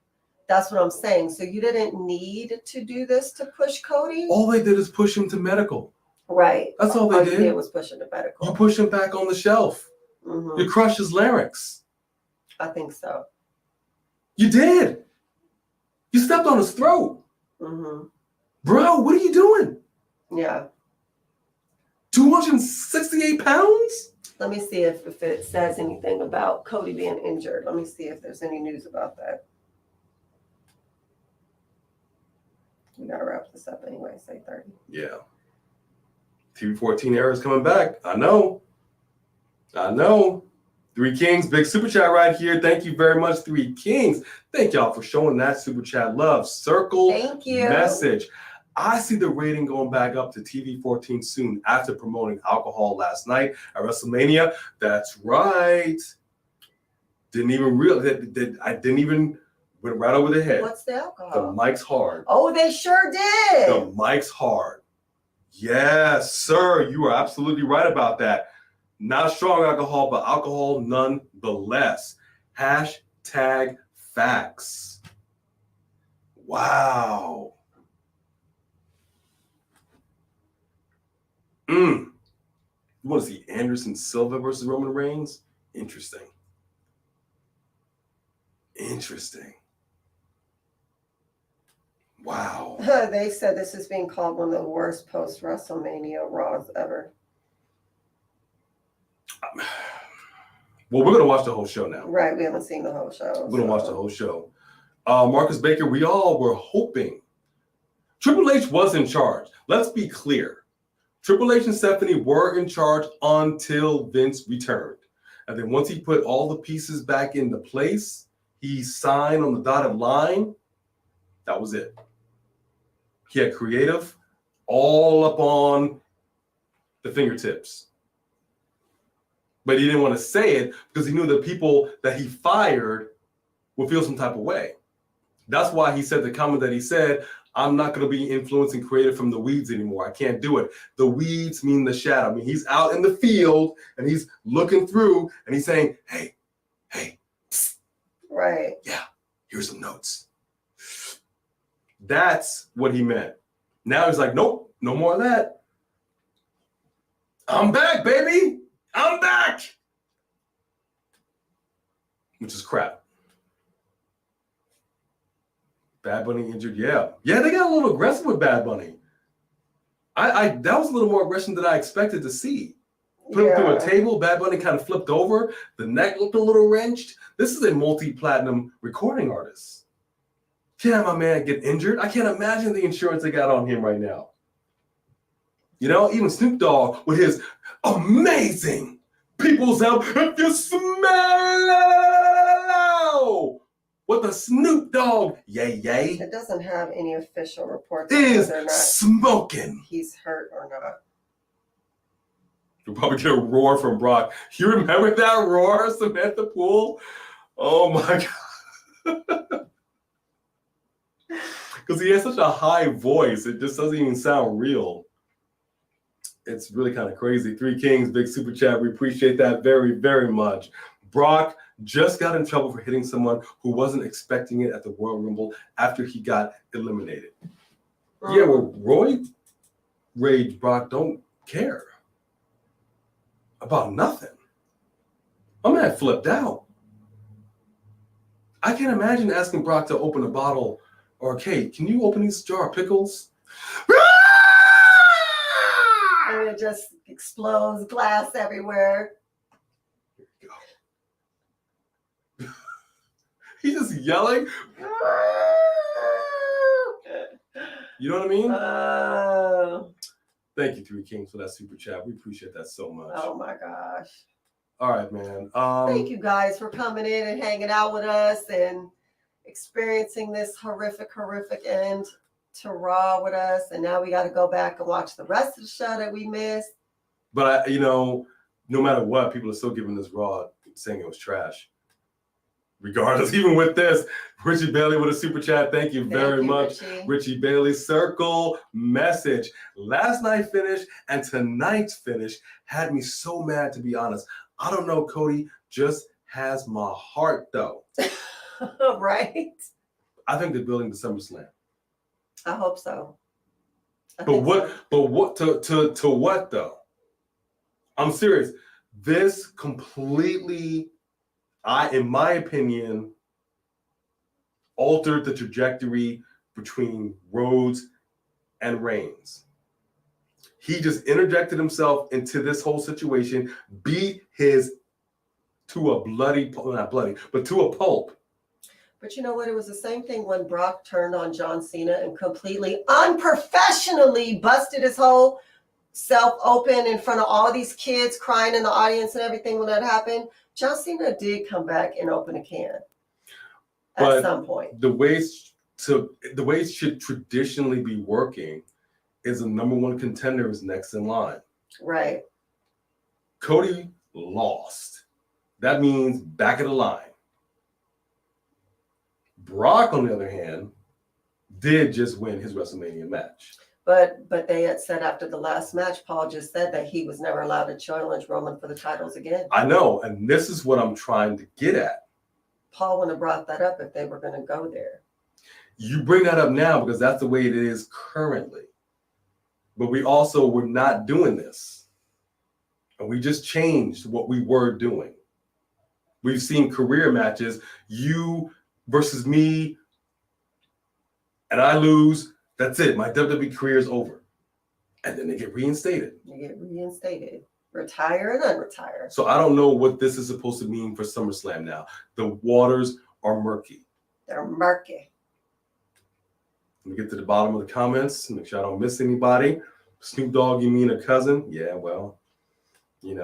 That's what I'm saying. So you didn't need to do this to push Cody.
All they did is push him to medical.
Right.
That's all they did.
Was push him to medical.
You push him back on the shelf.
Mm-hmm.
You crushed his larynx.
I think so.
You did. You stepped on his throat.
Mm-hmm.
Bro, what are you doing?
Yeah.
268 pounds?
Let me see if it says anything about Cody being injured. Let me see if there's any news about that. We gotta wrap this up anyway, say 30.
Yeah. TV14 era is coming back. I know. Three Kings, big super chat right here. Thank you very much, Three Kings. Thank y'all for showing that super chat love. Circle
Thank you.
Message. I see the rating going back up to TV14 soon after promoting alcohol last night at WrestleMania. That's right. Didn't even realize that I didn't even went right over the head.
What's the
The
alcohol?
mic's hard.
Oh, they sure did.
The mic's hard. Yes, sir. You are absolutely right about that. Not strong alcohol, but alcohol nonetheless. Hashtag facts. Wow. You want to see Anderson Silva versus Roman Reigns? Interesting. Wow.
They said this is being called one of the worst post-WrestleMania Raws ever.
Well, we're going to watch the whole show now.
Right, we haven't seen the whole show.
We're going to watch the whole show. Marcus Baker, we all were hoping. Triple H was in charge. Let's be clear. Triple H and Stephanie were in charge until Vince returned. And then once he put all the pieces back into place, he signed on the dotted line. That was it. He had creative all up on the fingertips. But he didn't want to say it because he knew the people that he fired would feel some type of way. That's why he said the comment that he said, I'm not going to be influencing creative from the weeds anymore. I can't do it. The weeds mean the shadow. I mean, he's out in the field and he's looking through and he's saying, hey, psst.
Right.
Yeah, here's some notes. That's what he meant. Now he's like, nope, no more of that. I'm back, baby. I'm back. Which is crap. Bad Bunny injured. Yeah, they got a little aggressive with Bad Bunny. That was a little more aggression than I expected to see. Put him through a table. Bad Bunny kind of flipped over. The neck looked a little wrenched. This is a multi-platinum recording artist. Can't have my man get injured. I can't imagine the insurance they got on him right now. You know, even Snoop Dogg with his amazing People's Help. If you smell what the Snoop Dogg, yay.
It doesn't have any official reports
Is
whether or not
smoking.
he's hurt or not.
You'll probably get a roar from Brock. You remember that roar, Samantha Poole? Oh my God. Because he has such a high voice, it just doesn't even sound real. It's really kind of crazy. 3 Kings, big super chat. We appreciate that very, very much. Brock just got in trouble for hitting someone who wasn't expecting it at the Royal Rumble after he got eliminated. Yeah, well, Roy Rage Brock don't care about nothing. My man flipped out. I can't imagine asking Brock to open a bottle or, Kate, can you open this jar of pickles?
And it just explodes, glass everywhere.
Here we go. He's just yelling. You know what I mean? Thank you, 3 Kings, for that super chat. We appreciate that so much.
Oh my gosh.
All right, man.
Thank you guys for coming in and hanging out with us and experiencing this horrific end to Raw with us. And now we got to go back and watch the rest of the show that we missed.
But, no matter what, people are still giving this Raw saying it was trash. Regardless, even with this, Richie Bailey with a super chat. Thank you very much, Richie Bailey. Circle message. Last night's finish and tonight's finish had me so mad, to be honest. I don't know, Cody. Just has my heart, though.
Right?
I think they're building the SummerSlam.
I hope so.
But what to what though? I'm serious. This completely, in my opinion, altered the trajectory between Rhodes and Reigns. He just interjected himself into this whole situation, beat his to a not bloody, but to a pulp.
But you know what? It was the same thing when Brock turned on John Cena and completely unprofessionally busted his whole self open in front of all these kids crying in the audience and everything when that happened. John Cena did come back and open a can at some point. The way it should traditionally be working is the number one contender is next in line. Right.
Cody lost. That means back of the line. Brock, on the other hand, did just win his WrestleMania match.
But they had said after the last match, Paul just said that he was never allowed to challenge Roman for the titles again.
I know, and this is what I'm trying to get at.
Paul wouldn't have brought that up if they were going to go there.
You bring that up now because that's the way it is currently. But we also were not doing this. And we just changed what we were doing. We've seen career matches, you versus me, and I lose. That's it. My WWE career is over. And then they get reinstated.
You get reinstated. Retire and unretire.
So I don't know what this is supposed to mean for SummerSlam now. The waters are murky.
They're murky.
Let me get to the bottom of the comments. Make sure I don't miss anybody. Snoop Dogg, you mean a cousin? Yeah, well, He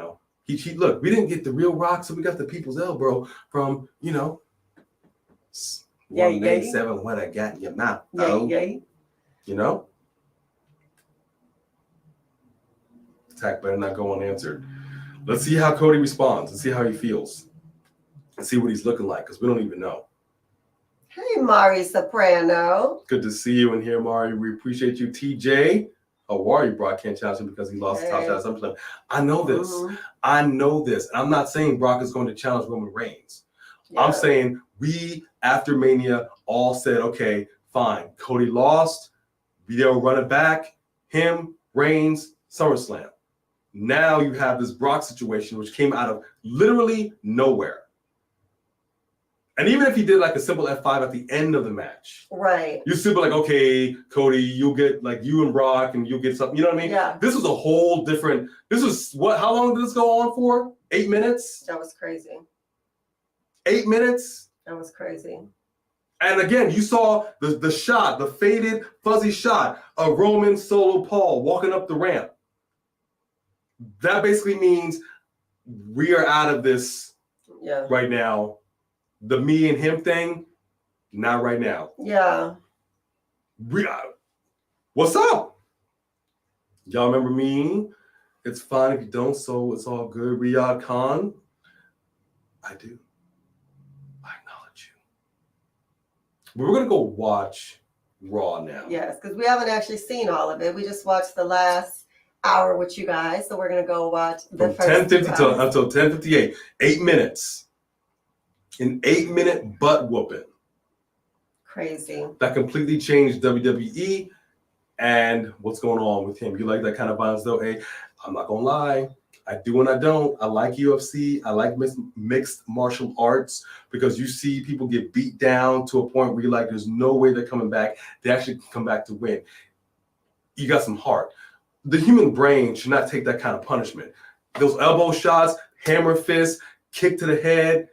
look, we didn't get the real Rock, so we got the People's Elbow from, 187 what I got in your mouth.
Yay.
Attack better not go unanswered. Let's see how Cody responds. Let's see how he feels. And see what he's looking like, because we don't even know.
Hey, Mari Soprano.
Good to see you in here, Mari. We appreciate you. TJ. Warrior Brock can't challenge him because he lost the top shot at SummerSlam. I know this.
Mm-hmm.
I know this. And I'm not saying Brock is going to challenge Roman Reigns. Yeah. I'm saying we, after Mania, all said, okay, fine. Cody lost. They'll run it back. Him, Reigns, SummerSlam. Now you have this Brock situation, which came out of literally nowhere. And even if he did like a simple F5 at the end of the match,
Right.
you still be like, okay, Cody, you'll get like you and Brock, and you'll get something. You know what I mean?
Yeah.
This was a whole different. This was what? How long did this go on for? 8 minutes.
That was crazy.
8 minutes.
That was crazy.
And again, you saw the shot, the faded, fuzzy shot of Roman Solo Paul walking up the ramp. That basically means we are out of this right now. The me and him thing, not right now.
Yeah.
What's up? Y'all remember me? It's fine if you don't, so it's all good. Riyadh Khan. I do. I acknowledge you. But we're going to go watch Raw now.
Yes, because we haven't actually seen all of it. We just watched the last hour with you guys, so we're going to go watch the
From
first
10:50 until 10:58. 8 minutes. An 8-minute butt whooping.
Crazy.
That completely changed WWE and what's going on with him. You like that kind of violence though? Hey, I'm not going to lie. I do and I don't. I like UFC. I like mixed martial arts because you see people get beat down to a point where you're like, there's no way they're coming back. They actually can come back to win. You got some heart. The human brain should not take that kind of punishment. Those elbow shots, hammer fists, kick to the head.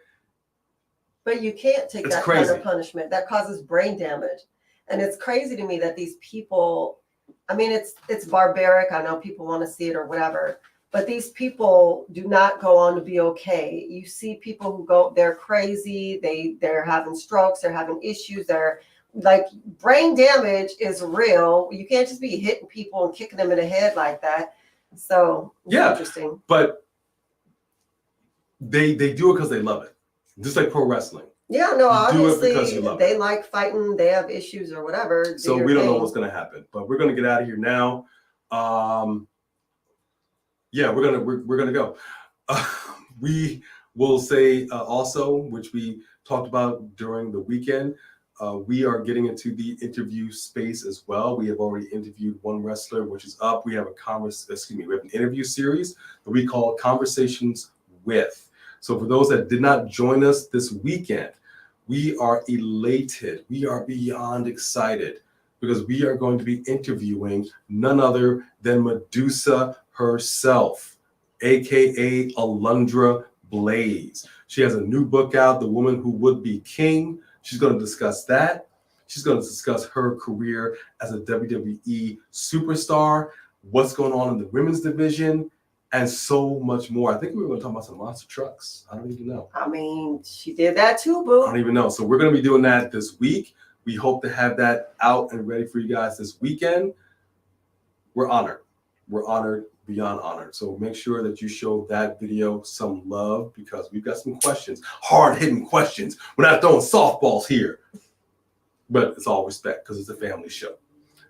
But you can't take that kind of punishment. That causes brain damage. And it's crazy to me that these people, I mean, it's barbaric. I know people want to see it or whatever. But these people do not go on to be okay. You see people who they're crazy. They're having strokes. They're having issues. They're like, brain damage is real. You can't just be hitting people and kicking them in the head like that. So it's interesting.
But they do it because they love it. Just like pro wrestling.
Yeah, no, obviously they
it.
like fighting. They have issues or whatever.
So we don't know what's going to happen. But we're going to get out of here now. Yeah, we're gonna go. We will say also, which we talked about during the weekend, we are getting into the interview space as well. We have already interviewed one wrestler, which is up. We have we have an interview series that we call Conversations With. So for those that did not join us this weekend, we are elated. We are beyond excited because we are going to be interviewing none other than Medusa herself, aka Alundra Blaze. She has a new book out, The Woman Who Would Be King. She's going to discuss that. She's going to discuss her career as a WWE superstar, what's going on in the women's division, and so much more. I think we were going to talk about some monster trucks. I don't even know.
I mean, she did that too, boo.
I don't even know. So we're going to be doing that this week. We hope to have that out and ready for you guys this weekend. We're honored. We're honored, beyond honored. So make sure that you show that video some love because we've got some questions, hard-hitting questions. We're not throwing softballs here, but it's all respect because it's a family show.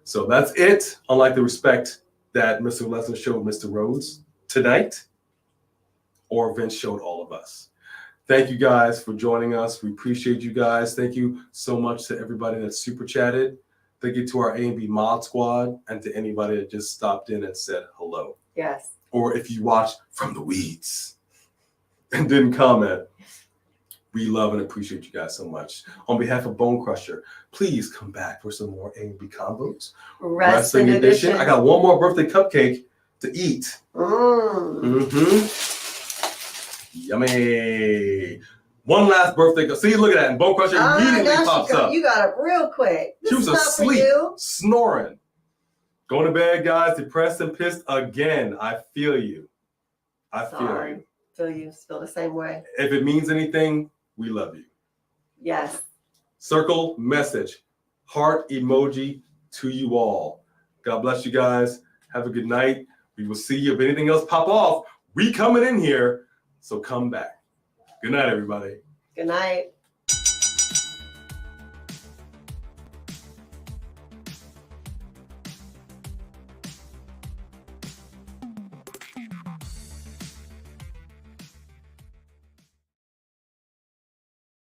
So that's it. Unlike the respect that Mr. Lesnar showed Mr. Rhodes tonight, or Vince showed all of us. Thank you guys for joining us. We appreciate you guys. Thank you so much to everybody that super chatted. Thank you to our A&B Mod Squad and to anybody that just stopped in and said hello.
Yes.
Or if you watched from the weeds and didn't comment, we love and appreciate you guys so much. On behalf of Bone Crusher, please come back for some more A&B combos. Wrestling edition. I got one more birthday cupcake to eat. Yummy. One last birthday. See, look at that. And Bone Crusher immediately pops up.
You got up real quick.
She was asleep, snoring. Going to bed, guys. Depressed and pissed again. I feel you. I feel you.
Feel the same way.
If it means anything, we love you.
Yes.
Circle message. Heart emoji to you all. God bless you guys. Have a good night. We will see you. If anything else pop off, we coming in here. So come back. Good night, everybody.
Good night.